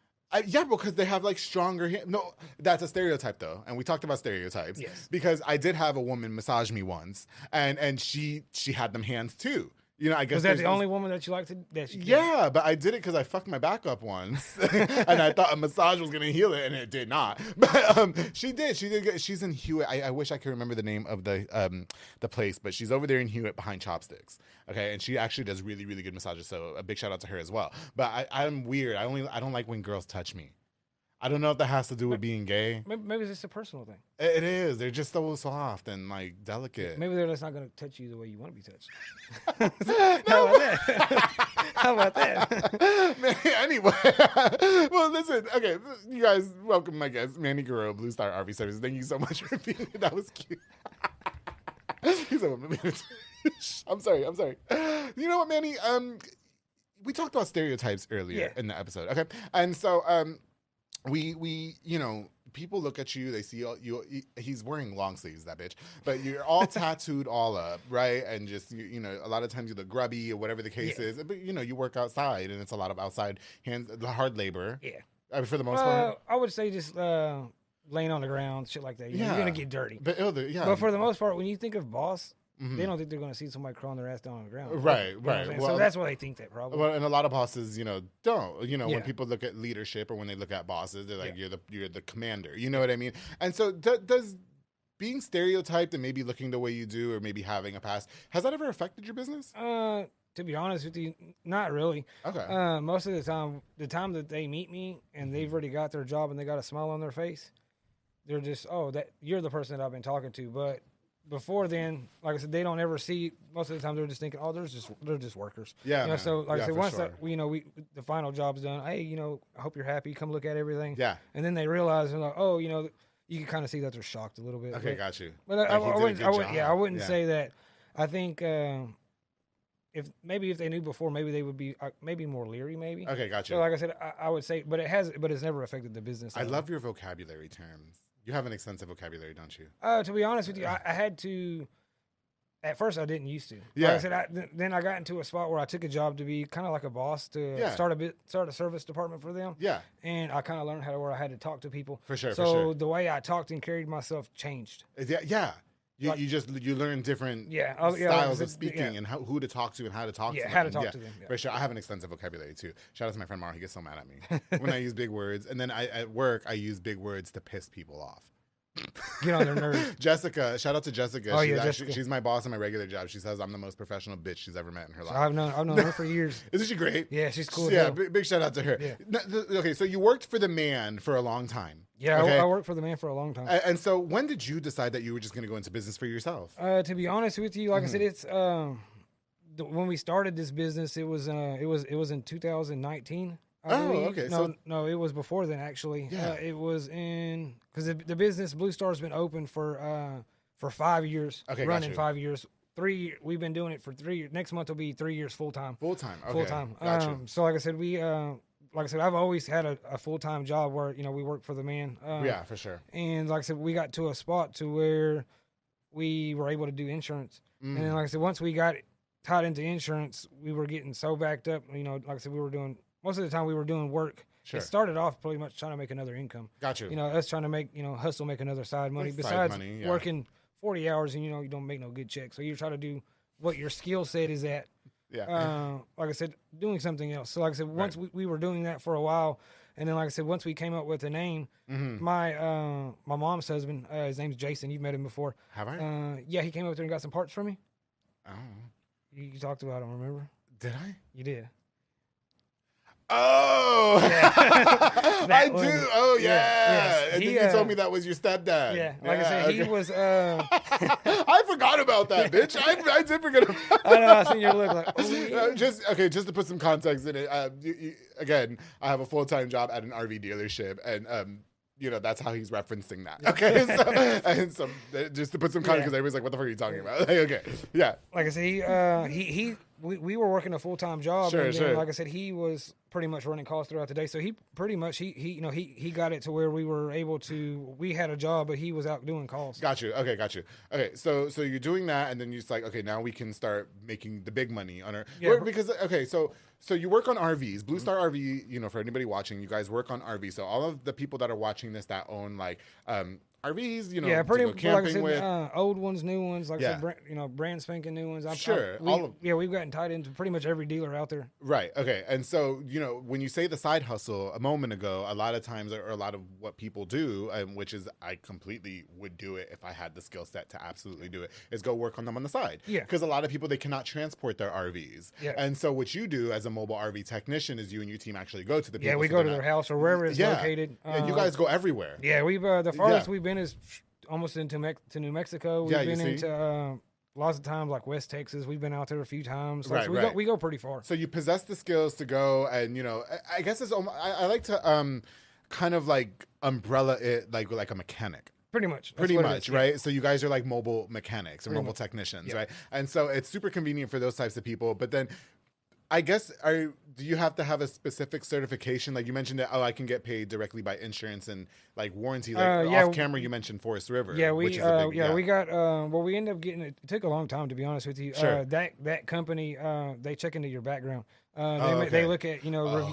Yeah, because they have like stronger hands. No, that's a stereotype though, and we talked about stereotypes. Yes. Because I did have a woman massage me once, and she had them hands too. I guess. Was that the only woman that you liked to? Yeah, but I did it because I fucked my back up once, and I thought a massage was gonna heal it, and it did not. But she did. She's in Hewitt. I wish I could remember the name of the place, but she's over there in Hewitt behind Chopsticks. Okay, and she actually does really, really good massages. So a big shout out to her as well. But I'm weird. I don't like when girls touch me. I don't know if that has to do with being gay. Maybe it's just a personal thing. It is. They're just so soft and like delicate. Maybe they're just not going to touch you the way you want to be touched. How about that? How about that? Man, anyway, well, listen. Okay, you guys, welcome my guest, Manny Guerrero, Bluestar RV Services. Thank you so much for being here. That was cute. He's like, I'm sorry. You know what, Manny? We talked about stereotypes earlier in the episode. Okay, and so we people look at you, they see he's wearing long sleeves, that bitch, but you're all tattooed all up, right? And just a lot of times you look grubby or whatever the case is, but you work outside and it's a lot of outside hard labor. For the most part, I would say just laying on the ground, shit like that. You're gonna get dirty, but for the most part, when you think of boss, they don't think they're going to see somebody crawling their ass down on the ground. Right. Well, so that's why they think that probably. Well, and a lot of bosses, don't. When people look at leadership or when they look at bosses, they're like, you're the commander. You know what I mean? And so does being stereotyped and maybe looking the way you do or maybe having a past, has that ever affected your business? To be honest with you, not really. Okay. Most of the time that they meet me and they've already got their job and they got a smile on their face, they're just, that you're the person that I've been talking to. But before then, like I said, they don't ever see. Most of the time, they're just thinking, they're just workers. Yeah. So like I said, once that the final job's done, hey, I hope you're happy. Come look at everything. Yeah. And then they realize, and like, you can kind of see that they're shocked a little bit. Okay, got you. But I wouldn't say that. I think if they knew before, maybe they would be maybe more leery. Maybe. Okay, got you. So like I said, I would say, but it's never affected the business. I love your vocabulary terms. You have an extensive vocabulary, don't you? To be honest with you, I had to. At first, I didn't used to. Yeah. Like I said, then I got into a spot where I took a job to be kind of like a boss to start a service department for them. Yeah. And I kind of learned where I had to talk to people. For sure. So the way I talked and carried myself changed. Yeah. You learn different styles of speaking and who to talk to and how to talk to them. Yeah, how to talk to them. Yeah. For sure. I have an extensive vocabulary too. Shout out to my friend Mara. He gets so mad at me when I use big words. And then at work, I use big words to piss people off. Get on their nerves. Jessica, shout out to Jessica. Oh, Jessica. She's my boss in my regular job. She says I'm the most professional bitch she's ever met in her life. I've known her for years. Isn't she great? Yeah, she's cool. Yeah, big shout out to her. Yeah. Okay, so you worked for the man for a long time. Yeah, okay? I worked for the man for a long time. And so when did you decide that you were just going to go into business for yourself? To be honest with you, like I said, it's when we started this business, it was in 2019. Okay. No, it was before then actually. Yeah. It was in because the business Bluestar's been open for 5 years. Okay, running 5 years. 3 we've been doing it for 3 years. Next month will be 3 years full time. Full time. Okay. Full time. Gotcha. So like I said, I've always had a full time job where we work for the man. Yeah, for sure. And like I said, we got to a spot to where we were able to do insurance. And then, like I said, once we got tied into insurance, we were getting so backed up. Like I said, we were doing. Most of the time we were doing work. Sure. It started off pretty much trying to make another income. Gotcha. Us trying to make, hustle, make another side money. Besides working 40 hours and, you don't make no good checks. So you're trying to do what your skill set is at. Yeah. Like I said, doing something else. So like I said, once we were doing that for a while. And then like I said, once we came up with a name, my mom's husband, his name's Jason. You've met him before. Have I? Yeah, he came up there and got some parts for me. Oh. You talked about him, remember? Did I? You did. Oh, yeah. I do. Oh, yeah. Yes. And then you told me that was your stepdad. Yeah, like I said, he was. I forgot about that, bitch. I did forget about that. I know. I seen your look like. Oh, yeah. Just to put some context in it. Again, I have a full-time job at an RV dealership, and that's how he's referencing that. Okay, so just to put some context, because everybody's like, "What the fuck are you talking about?" Okay, yeah. Like I said, we were working a full-time job. Sure, and then, sure. Like I said, he was pretty much running calls throughout the day. So he pretty much he got it to where we were able to. We had a job, but he was out doing calls. Got you. Okay, so you're doing that, and then you're just like, okay, now we can start making the big money on our. Yeah. Because so you work on RVs, Bluestar RV. For anybody watching, you guys work on RVs. So all of the people that are watching this that own RVs, pretty to go camping like I said, with old ones, new ones, like I said, brand spanking new ones. We've gotten tied into pretty much every dealer out there. Right. Okay. And so when you say the side hustle a moment ago, a lot of times, or a lot of what people do, which is I completely would do it if I had the skill set to absolutely do it, is go work on them on the side. Yeah. Because a lot of people, they cannot transport their RVs. Yeah. And so what you do as a mobile RV technician is you and your team actually go to the people. Yeah, we go to their house or wherever it's located. Yeah, you guys go everywhere. Yeah, we've the farthest we've been is almost into New Mexico. We've been into lots of times like West Texas. We've been out there a few times. So we go pretty far. So you possess the skills to go, and I guess I like to kind of like umbrella it like a mechanic. Pretty much. Pretty much, right? So you guys are like mobile mechanics or mobile technicians, right? And so it's super convenient for those types of people. But then I guess, do you have to have a specific certification? Like you mentioned that, I can get paid directly by insurance and like warranty. Like off camera, you mentioned Forest River. Yeah, we got. We ended up getting it. It took a long time, to be honest with you. Sure. That company, they check into your background. They look at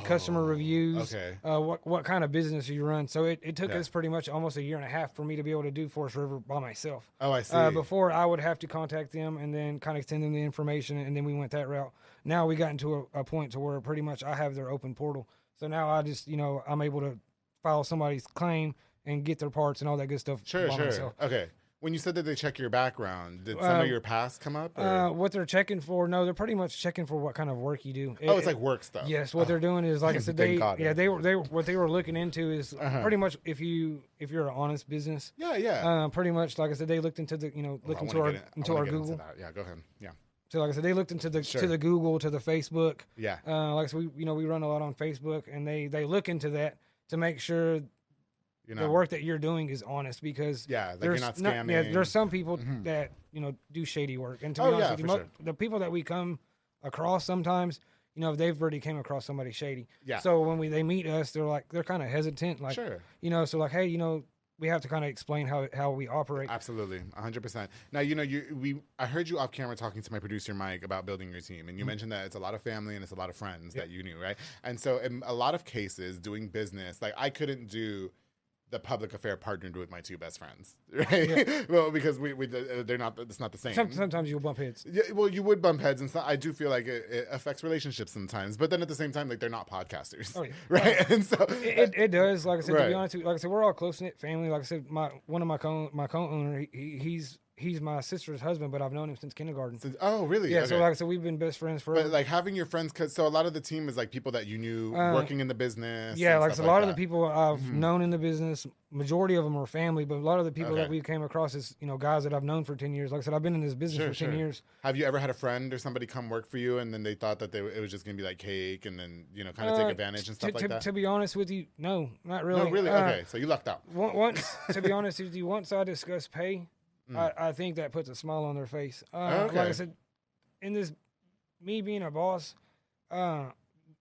customer reviews. Okay. What kind of business you run. So it took us pretty much almost a year and a half for me to be able to do Forest River by myself. Oh, I see. Before I would have to contact them and then kind of send them the information, and then we went that route. Now we got into a point to where pretty much I have their open portal. So now I just I'm able to file somebody's claim and get their parts and all that good stuff. Sure. Myself. Okay. When you said that they check your background, did some of your past come up? What they're checking for? No, they're pretty much checking for what kind of work you do. It's like work stuff. Yes, what they're doing is like I said, what they were looking into is pretty much if you're an honest business. Yeah. Pretty much like I said, they looked into the into our Google. Yeah, go ahead. Yeah. So like I said, they looked into the to the Google, to the Facebook. Yeah. Like I said, we run a lot on Facebook, and they look into that to make sure the work that you're doing is honest, because you're not scamming. There's some people that do shady work, and to be honest with you, the people that we come across sometimes, they've already came across somebody shady. Yeah. So when they meet us, they're kind of hesitant, like sure. So like, hey, we have to kind of explain how we operate. Absolutely, 100%. Now, I heard you off camera talking to my producer Mike about building your team, and you mentioned that it's a lot of family and it's a lot of friends that you knew, right? And so, in a lot of cases, doing business, like I couldn't do the public affair partnered with my two best friends, right? Yeah. Well, because they're not. It's not the same. Sometimes you'll bump heads. Yeah, well, you would bump heads, and I do feel like it affects relationships sometimes. But then at the same time, like they're not podcasters, right? And so it does. Like I said, to be honest, like I said, we're all close knit family. Like I said, one of my co-owner, he's my sister's husband, but I've known him since kindergarten. Oh, really? Yeah. Okay. So like I said, we've been best friends forever. But like having your friends, so a lot of the team is like people that you knew working in the business. Yeah, like so a lot of the people I've known in the business, majority of them are family, but a lot of the people that we came across is guys that I've known for 10 years. Like I said, I've been in this business for 10 years. Have you ever had a friend or somebody come work for you and then they thought that it was just gonna be like cake and then kind of take advantage and stuff like that? To be honest with you, no, not really. No, really? Okay, so you lucked out. Once, to be honest with you, once I discuss pay. I think that puts a smile on their face. Like I said, in this, me being a boss, like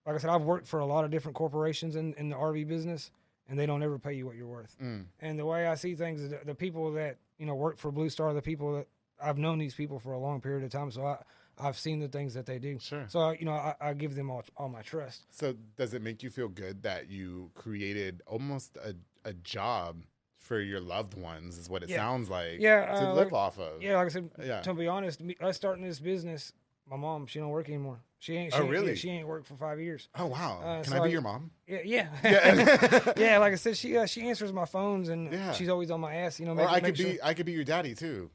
I said, I've worked for a lot of different corporations in the RV business, and they don't ever pay you what you're worth. And the way I see things is the people that work for Bluestar, the people that I've known these people for a long period of time, so I've seen the things that they do. Sure. So I give them all my trust. So does it make you feel good that you created almost a job for your loved ones is what it sounds like to live off of. Yeah, like I said, to be honest, us starting this business, my mom, she don't work anymore. She ain't she ain't worked for 5 years. Oh, wow. Can I be your mom? Yeah. Yeah, like I said, she answers my phones and she's always on my ass, Or I could be your daddy too.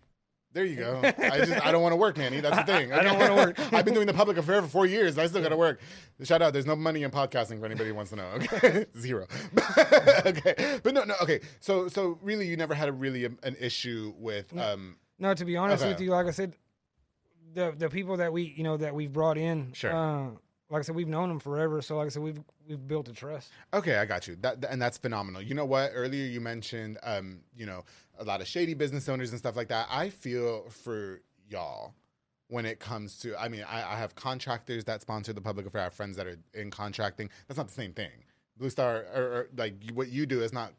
There you go. I don't want to work, Manny. That's the thing. I don't want to work. I've been doing the public affair for 4 years. I still got to work. Shout out. There's no money in podcasting for anybody who wants to know. Okay, 0. Okay, but no. Okay, so really, you never had an issue with. No, to be honest with you, like I said, the people that we've brought in. Sure. Like I said, we've known them forever. So like I said, we've built a trust. Okay, I got you. And that's phenomenal. You know what? Earlier you mentioned, a lot of shady business owners and stuff like that. I feel for y'all when it comes to, I have contractors that sponsor the public affair. I have friends that are in contracting. That's not the same thing. Bluestar, or like what you do is not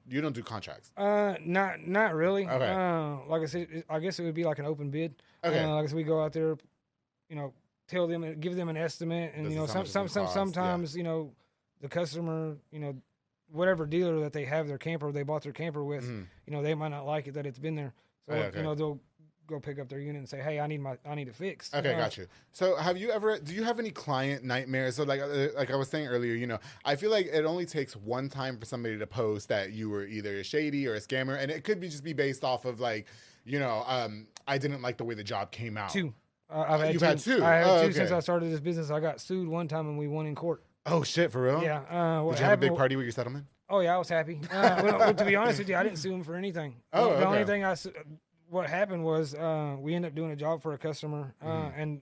you don't do contracts. Not really. Okay. Like I said, I guess it would be like an open bid. Okay. Like I said, we go out there, tell them and give them an estimate, and sometimes the customer, whatever dealer that they have their camper, they bought their camper with, they might not like it that it's been there, so they'll go pick up their unit and say, hey, I need it fixed. Okay, got you. So do you have any client nightmares? So like I was saying earlier, I feel like it only takes one time for somebody to post that you were either a shady or a scammer, and it could just be based off of like, I didn't like the way the job came out. Two. I've had two. I had two since I started this business. I got sued one time and we won in court. Oh shit, for real? Yeah. Did you have a big party with your settlement? Oh yeah, I was happy. Well, to be honest with you, I didn't sue him for anything. The only thing what happened was we ended up doing a job for a customer, and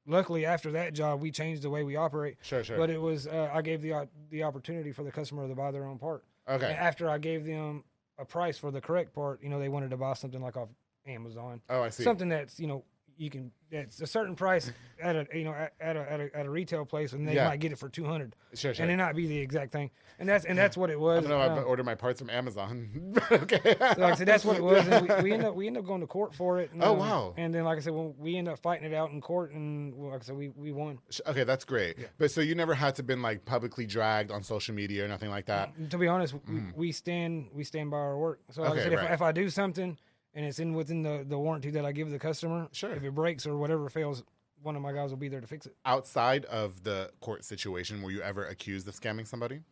luckily after that job we changed the way we operate. Sure. But it was I gave the opportunity for the customer to buy their own part. Okay. And after I gave them a price for the correct part, they wanted to buy something like off Amazon. Oh, I see. Something that's it's a certain price at a retail place, and they might get it for $200. Sure. And it not be the exact thing. And that's what it was. I don't know. I ordered my parts from Amazon. Okay. So like I said, that's what it was. And we end up going to court for it. And, oh wow! And then, like I said, we end up fighting it out in court, and like I said, we won. Okay, that's great. Yeah. But so you never had to been like publicly dragged on social media or nothing like that. To be honest, we stand by our work. So like I said, if I do something and it's within the warranty that I give the customer, sure. If it breaks or whatever fails, one of my guys will be there to fix it. Outside of the court situation, were you ever accused of scamming somebody?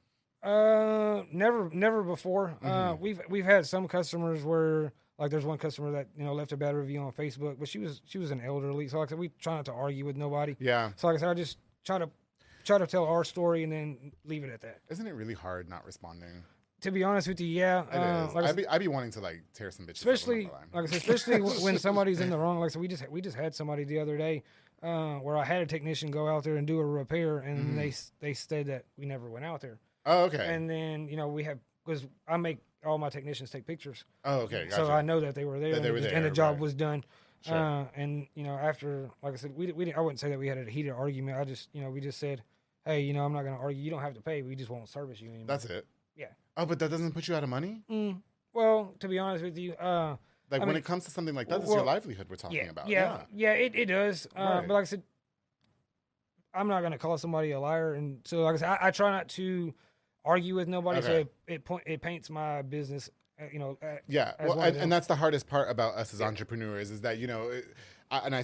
Never before. We've had some customers where, like, there's one customer that left a bad review on Facebook, but she was an elderly, so like I said, we try not to argue with nobody. Yeah. So like I said, I just try to tell our story and then leave it at that. Isn't it really hard not responding? To be honest with you, yeah. It is. Like I'd be wanting to like tear some bitches. Especially, like I said, especially when somebody's in the wrong. Like I said, we just had somebody the other day where I had a technician go out there and do a repair, and they said that we never went out there. Oh, okay. And then we have, because I make all my technicians take pictures. Oh, okay. Gotcha. So I know that they were there, and the job was done. Sure. And after, like I said, I wouldn't say that we had a heated argument. I just we just said, hey, I'm not going to argue. You don't have to pay. We just won't service you anymore. That's it. Yeah. Oh, but that doesn't put you out of money? Well, to be honest with you, when it comes to something like that, it's your livelihood we're talking about. It does. But like I said, I'm not going to call somebody a liar, and so like I said, I try not to argue with nobody. So it paints my business. And that's the hardest part about us as entrepreneurs is that I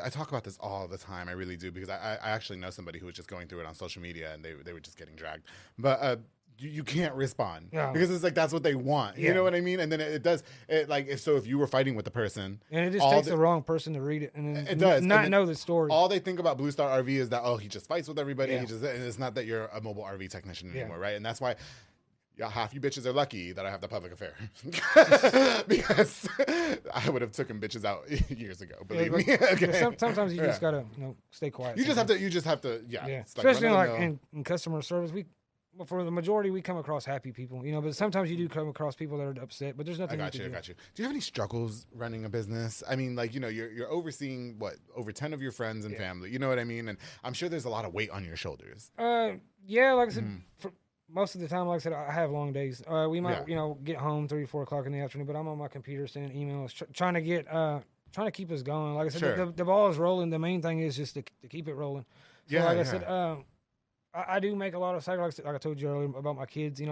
talk about this all the time. I really do, because I actually know somebody who was just going through it on social media, and they were just getting dragged. But you can't respond because it's like that's what they want. You know what I mean? And then it does. If you were fighting with the person, and it just takes the wrong person to read it, and then it does not know the story. All they think about Bluestar RV is that he just fights with everybody. And it's not that you're a mobile RV technician anymore, right? And that's why. Yeah, half you bitches are lucky that I have the public affair because I would have taken bitches out years ago. Believe me. Okay. Sometimes you just gotta stay quiet. You just have to. Especially in customer service, for the majority we come across happy people, but sometimes you do come across people that are upset. But there's nothing. I got you. Do you have any struggles running a business? I mean, you're overseeing over 10 of your friends and family. You know what I mean? And I'm sure there's a lot of weight on your shoulders. Like I said. Most of the time, like I said, I have long days. We might, get home 3 or 4 o'clock in the afternoon, but I'm on my computer sending emails, trying to keep us going. Like I said, the ball is rolling. The main thing is just to keep it rolling. So I said, I do make a lot of sacrifices. Like I told you earlier about my kids.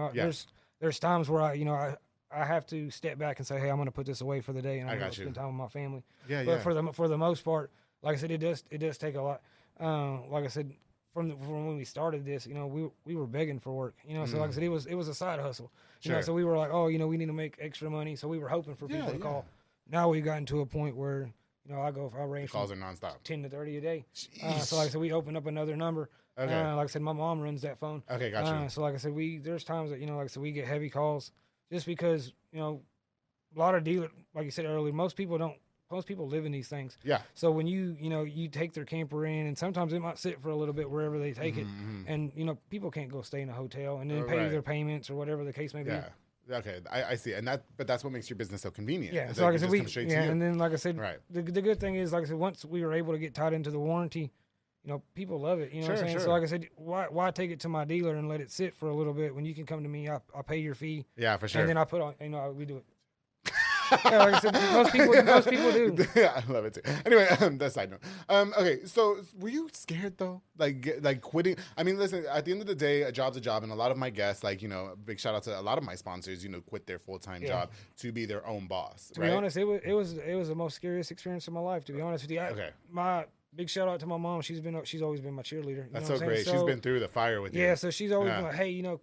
There's times where I have to step back and say, hey, I'm going to put this away for the day, and I'm going to spend time with my family. But for the most part, like I said, it does take a lot. Like I said. From when we started this, we were begging for work, So like I said, it was a side hustle, So we were like, we need to make extra money. So we were hoping for people to call. Now we've gotten to a point where I range calls are nonstop, 10 to 30 a day. So like I said, we opened up another number. Okay. Like I said, my mom runs that phone. Okay, gotcha. So like I said, there's times that like I said, we get heavy calls just because a lot of dealers, like you said earlier, most people live in these things. Yeah. So when you take their camper in, and sometimes it might sit for a little bit wherever they take it, and people can't go stay in a hotel and then pay their payments or whatever the case may be. Yeah. Okay, I see, but that's what makes your business so convenient. Yeah. So like I said, and then like I said, the good thing is, like I said, once we were able to get tied into the warranty, people love it. What I'm saying? So like I said, why take it to my dealer and let it sit for a little bit when you can come to me? I pay your fee. Yeah, for sure. And then I put on, we do it. Yeah, like I said, most people do. Yeah, I love it too. Anyway, that's side note. Okay, so were you scared though? Like quitting? I mean, listen. At the end of the day, a job's a job, and a lot of my guests, big shout out to a lot of my sponsors, quit their full-time job to be their own boss. To be honest, it was the most scariest experience of my life. To be honest with you, my big shout out to my mom. She's always been my cheerleader. That's so great. She's been through the fire with you. Yeah, so she's always been like, hey, you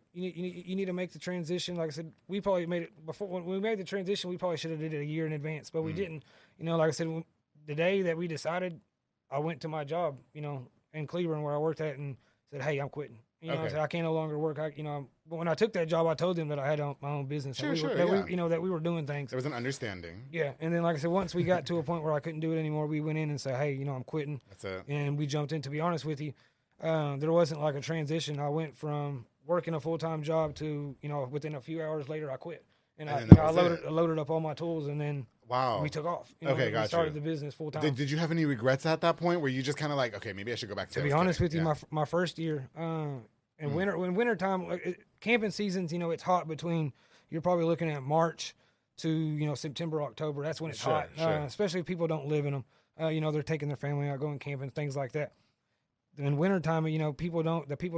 need to make the transition. Like I said, we probably made it before. When we made the transition, we probably should have did it a year in advance, but we didn't. Like I said, the day that we decided, I went to my job, in Cleveland where I worked at, and said, hey, I'm quitting. I said, I can no longer work. But when I took that job, I told them that I had my own business. That we were doing things. There was an understanding. Yeah, and then like I said, once we got to a point where I couldn't do it anymore, we went in and said, hey, I'm quitting. That's it. And we jumped in. To be honest with you, there wasn't like a transition. I went from working a full-time job to, within a few hours later, I quit. And I loaded up all my tools, and then we took off. We started the business full time. Did you have any regrets at that point? Where you just kind of like, okay, maybe I should go back to? To be honest with you, my first year, in winter time, camping seasons, it's hot between. You're probably looking at March to September, October. That's when it's hot, especially if people don't live in them. They're taking their family out, going camping, things like that. In wintertime, the people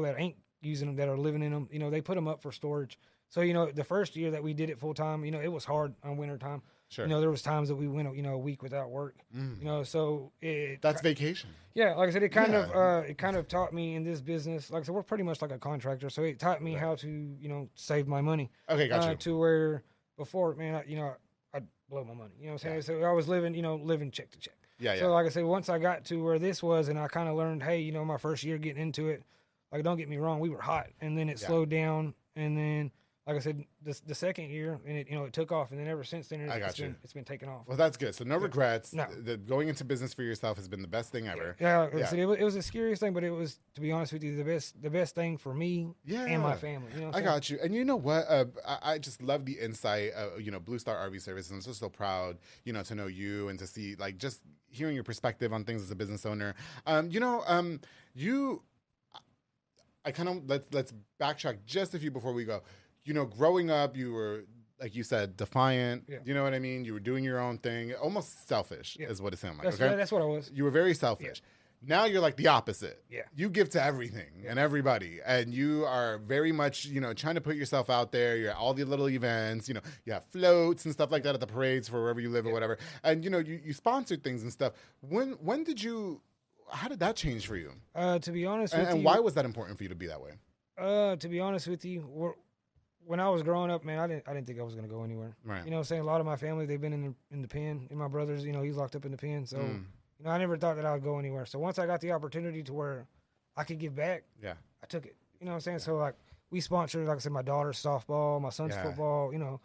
that ain't using them, that are living in them, they put them up for storage. So, the first year that we did it full time, it was hard on winter time. Sure. There was times that we went, a week without work. So that's vacation. Yeah, like I said, it kind of taught me in this business. Like I said, we're pretty much like a contractor, so it taught me how to, save my money. Okay, gotcha. To where before, man, I'd blow my money. You know what I'm saying? So I was living check to check. Yeah. So like I said, once I got to where this was, and I kind of learned, hey, my first year getting into it, like don't get me wrong, we were hot, and then it slowed down, and then. Like I said, the second year, and it took off, and then ever since then, it's been taking off. Well, that's good. So no regrets. No. Going into business for yourself has been the best thing ever. Yeah. So it was the scariest thing, but it was, to be honest with you, the best thing for me and my family. I got you. And you know what? I just love the insight. Bluestar RV Services. I'm so proud, to know you and to see just hearing your perspective on things as a business owner. Let's backtrack just a few before we go. Growing up, you were like you said, defiant. Yeah. You know what I mean? You were doing your own thing, almost selfish is what it sounded like. That's what I was. You were very selfish. Yeah. Now you're like the opposite. Yeah. You give to everything and everybody. And you are very much, trying to put yourself out there. You're at all the little events, you have floats and stuff like that at the parades for wherever you live or whatever. And, you sponsored things and stuff. How did that change for you? To be honest with you. And why was that important for you to be that way? To be honest with you, when I was growing up, man, I didn't think I was going to go anywhere. Right. You know what I'm saying? A lot of my family, they've been in the pen. And my brother's, he's locked up in the pen. So... I never thought that I would go anywhere. So once I got the opportunity to where I could give back, I took it. You know what I'm saying? So, like, we sponsored, like I said, my daughter's softball, my son's football, the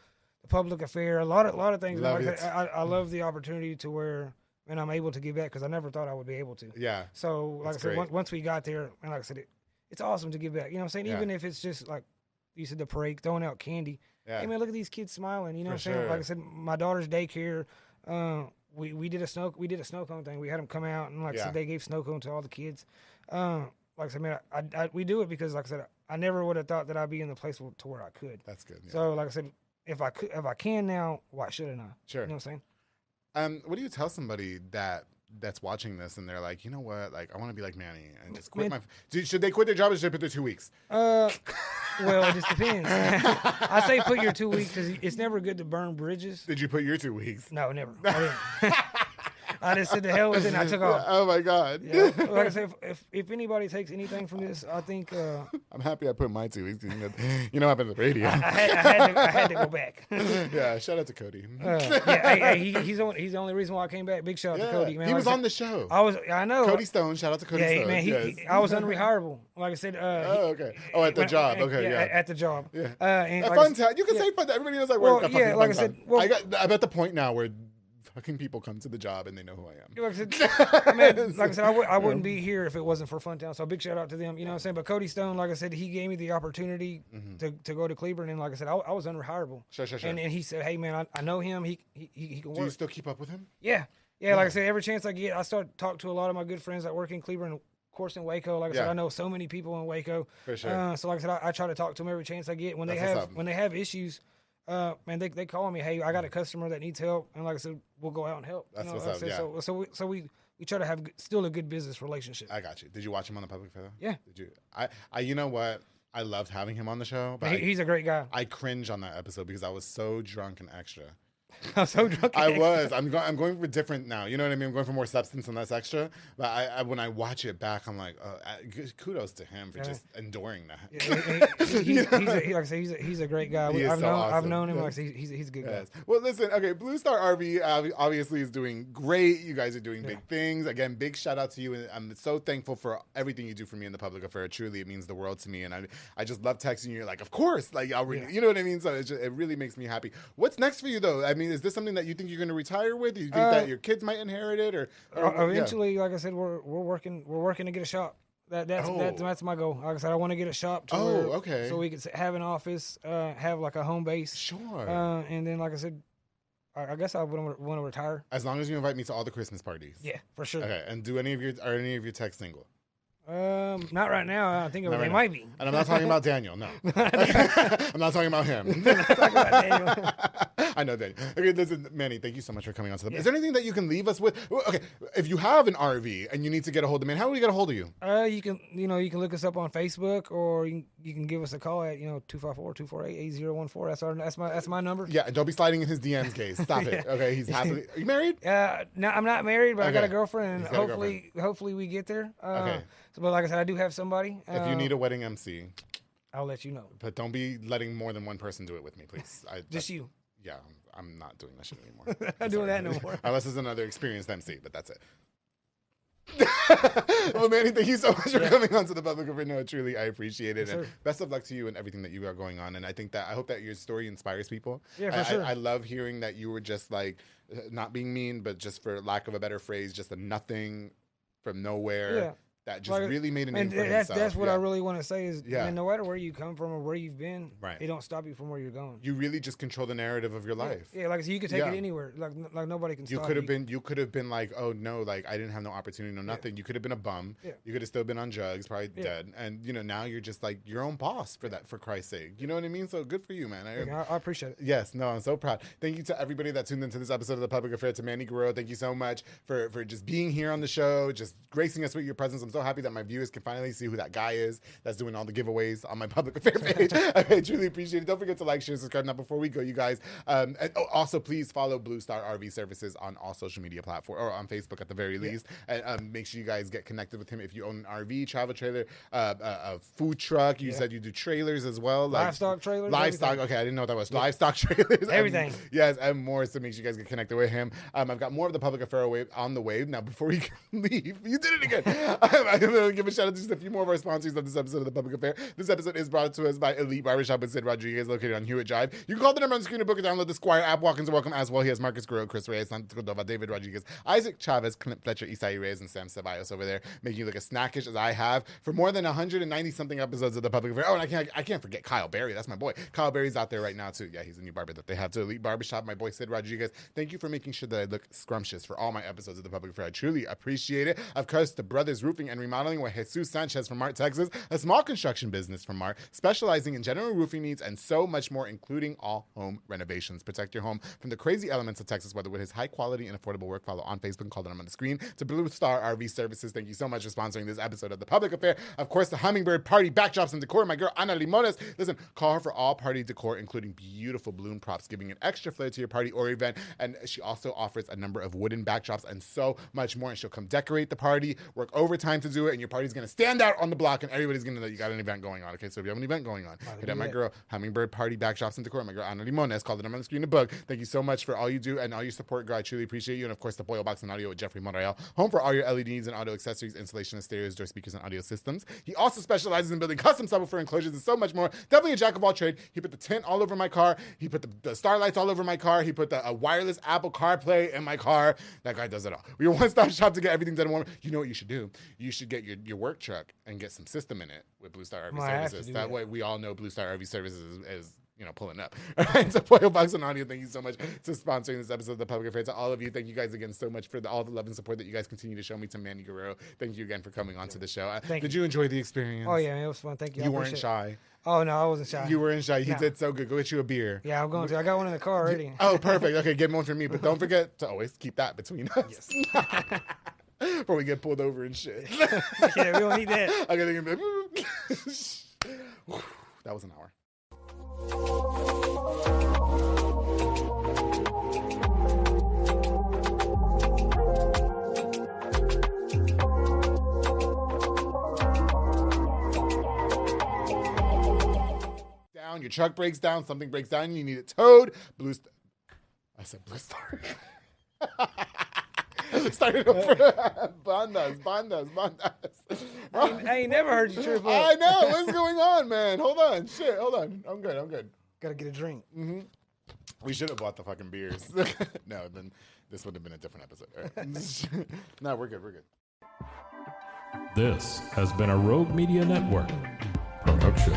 public affair, a lot of things. I love the opportunity to where, man, I'm able to give back because I never thought I would be able to. Yeah. So, like I said, once we got there, and like I said, it's awesome to give back. You know what I'm saying? Even if it's just, like you said, the parade, throwing out candy. Yeah. Hey, man, look at these kids smiling. You know what I'm saying? Like I said, my daughter's daycare, we did a snow cone thing. We had them come out and like I said, they gave snow cone to all the kids. Like I said, man, we do it because like I said, I never would have thought that I'd be in the place to where I could. That's good. Yeah. So like I said, if I can now, why shouldn't I? Sure. You know what I'm saying? What do you tell somebody that's watching this and they're like, you know what, like I want to be like Manny and just quit should they quit their job or should they put their 2 weeks? Well, it just depends. I say put your 2 weeks because it's never good to burn bridges. Did you put your 2 weeks? No, never. I didn't. I just said the hell with it and I took off. Oh my God. Yeah. Like I said, if anybody takes anything from this, I think I'm happy I put my 2 weeks. You know what happened to the radio. I had to go back. Yeah, shout out to Cody. He's the only reason why I came back. Big shout out to Cody, man. He was on the show. I know. Cody Stone, shout out to Cody Stone. Man, I was unrehireable. Like I said, okay. Oh, at the job. Okay, yeah. At the job. Yeah. And a fun time. You can say fun. Everybody knows like where like I said, I'm at the point now where fucking people come to the job and they know who I am. Like I said, I wouldn't be here if it wasn't for Funtown. So a big shout out to them. You know what I'm saying? But Cody Stone, like I said, he gave me the opportunity to go to Cleveland. And like I said, I was unrehireable. Sure. And he said, hey, man, I know him. He can work. Do you still keep up with him? Yeah. Like I said, every chance I get, I start talking to a lot of my good friends that work in Cleveland. Of course, in Waco. Like I said, I know so many people in Waco. For sure. So like I said, I try to talk to them every chance I get. When they have issues, man, they call me. Hey, I got a customer that needs help, and like I said, we'll go out and help. That's what's up. Yeah. So we try to have still a good business relationship. I got you. Did you watch him on the public affair? Yeah. Did you? I you know what? I loved having him on the show, but he's a great guy. I cringe on that episode because I was so drunk and extra. I was so drunk. I'm going for different now. You know what I mean? I'm going for more substance and less extra. But I when I watch it back, I'm like, kudos to him for just enduring that. He's a great guy. I've known him. Like he's a good guy. Well, listen. Okay, Bluestar RV obviously is doing great. You guys are doing big things. Again, big shout out to you, and I'm so thankful for everything you do for me in the public affair. Truly, it means the world to me, and I just love texting you. Like, of course, like you know what I mean. So it really makes me happy. What's next for you though? I mean, is this something that you think you're going to retire with? Do you think that your kids might inherit it, or eventually? Like I said, we're working to get a shop. That's my goal. Like I said, I want to get a shop. Okay. So we can have an office, have like a home base. Sure. And then, like I said, I guess I want to retire. As long as you invite me to all the Christmas parties. Yeah, for sure. Okay. And are any of your techs single? Not right now. I think they might be. And I'm not talking about Daniel. No. I'm not talking about him. Daniel. I know Daniel. Okay, listen, Manny, thank you so much for coming on to the. Is there anything that you can leave us with? Okay, if you have an RV and you need to get a hold of me, how do we get a hold of you? You can look us up on Facebook, or you can give us a call at 254-248-8014. That's my number. Yeah, and don't be sliding in his DMs, guys. Stop it. Okay, he's happily. Are you married? No, I'm not married, but I got a girlfriend, and hopefully we get there. Okay. But like I said, I do have somebody. If you need a wedding MC, I'll let you know. But don't be letting more than one person do it with me, please. Just you. Yeah, I'm not doing that shit anymore. I'm doing that no more. Unless it's another experienced MC, but that's it. Well, Manny, thank you so much for coming on to the public affair. No, truly, I appreciate it. And best of luck to you and everything that you got going on. And I hope that your story inspires people. Yeah, for sure. I love hearing that you were just like, not being mean, but just for lack of a better phrase, just a nothing from nowhere. Yeah. that just really made a name for himself. That's what I really want to say is, man, no matter where you come from or where you've been, it don't stop you from where you're going. You really just control the narrative of your life. Yeah, like so you could take it anywhere. Like nobody can stop you. You could have been like, oh no, like I didn't have no opportunity, no nothing. You could have been a bum. Yeah. You could have still been on drugs, probably dead. And now you're just like your own boss for that, for Christ's sake. You know what I mean? So good for you, man. I appreciate it. Yes, no, I'm so proud. Thank you to everybody that tuned into this episode of The Public Affair. To Manny Guerrero, thank you so much for just being here on the show, just gracing us with your presence. I'm so happy that my viewers can finally see who that guy is that's doing all the giveaways on my Public Affair page. I truly appreciate it. Don't forget to like, share, subscribe. Now, before we go, you guys, and also please follow Bluestar RV Services on all social media platforms, or on Facebook at the very least. And make sure you guys get connected with him if you own an RV, travel trailer, a food truck. You said you do trailers as well, like livestock trailers. Livestock. Everything. Okay, I didn't know what that was. Livestock trailers. Everything. Yes, and more. So make sure you guys get connected with him. I've got more of the Public Affair on the way. Now, before we leave, you did it again. I'm going to give a shout out to just a few more of our sponsors of this episode of The Public Affair. This episode is brought to us by Elite Barbershop with Sid Rodriguez, located on Hewitt Drive. You can call the number on the screen to book or download the Squire app. Walk-ins are welcome as well. He has Marcus Guerrero, Chris Reyes, Santos Cordova, David Rodriguez, Isaac Chavez, Clint Fletcher, Isai Reyes, and Sam Ceballos over there, making you look as snackish as I have for more than 190-something episodes of The Public Affair. Oh, and I can't forget Kyle Berry. That's my boy. Kyle Berry's out there right now, too. Yeah, he's a new barber that they have to Elite Barbershop. My boy Sid Rodriguez, thank you for making sure that I look scrumptious for all my episodes of The Public Affair. I truly appreciate it. Of course, the Brothers Roofing and Remodeling with Jesus Sanchez from Mart, Texas, a small construction business from Mart, specializing in general roofing needs and so much more, including all home renovations. Protect your home from the crazy elements of Texas weather with his high quality and affordable work. Follow on Facebook and call them on the screen. To Bluestar RV Services, thank you so much for sponsoring this episode of The Public Affair. Of course, the Hummingbird Party Backdrops and Decor, my girl Ana Limones. Listen, call her for all party decor, including beautiful balloon props, giving an extra flair to your party or event. And she also offers a number of wooden backdrops and so much more. And she'll come decorate the party, work overtime to do it, and your party's going to stand out on the block, and everybody's going to know you got an event going on. Okay, so if you have an event going on, hit up my girl Hummingbird Party Backdrops and Decor, my girl Ana Limones. Call the number on the screen to book. Thank you so much for all you do and all your support, girl. I truly appreciate you. And of course, the Boyle Box and Audio with Jeffrey Monreal, home for all your LED needs and audio accessories, installation of stereos, door speakers, and audio systems. He also specializes in building custom subwoofer enclosures and so much more. Definitely a jack of all trade. He put the tint all over my car. He put the starlights all over my car. He put the wireless Apple CarPlay in my car. That guy does it all. We're a one-stop shop to get everything done in one. You know what you should do? You should get your work truck and get some system in it with Bluestar RV Services. That way we all know Bluestar RV Services is pulling up. All right, so Boyle Box and Audio, thank you so much for sponsoring this episode of The Public Affair. To all of you, thank you guys again so much for all the love and support that you guys continue to show me. To Manny Guerrero, thank you again for coming onto the show. Did you enjoy the experience? Oh, yeah, it was fun. Thank you. You weren't shy. Oh, no, I wasn't shy. You weren't shy. He did so good. Go get you a beer. Yeah, I'm going to. I got one in the car already. Oh, perfect. Okay, get one for me. But don't forget to always keep that between us. Yes. Before we get pulled over and shit. Yeah, we don't need that. Okay, that was an hour. Your truck breaks down, something breaks down, you need it towed. Bluestar. I said Bluestar. Started over. Bandas. I ain't never heard you trip up. I know. What's going on, man? Hold on. Shit. Hold on. I'm good. Gotta get a drink. Mm-hmm. We should have bought the fucking beers. No, then this would have been a different episode. Right. No, we're good. This has been a Rogue Media Network production.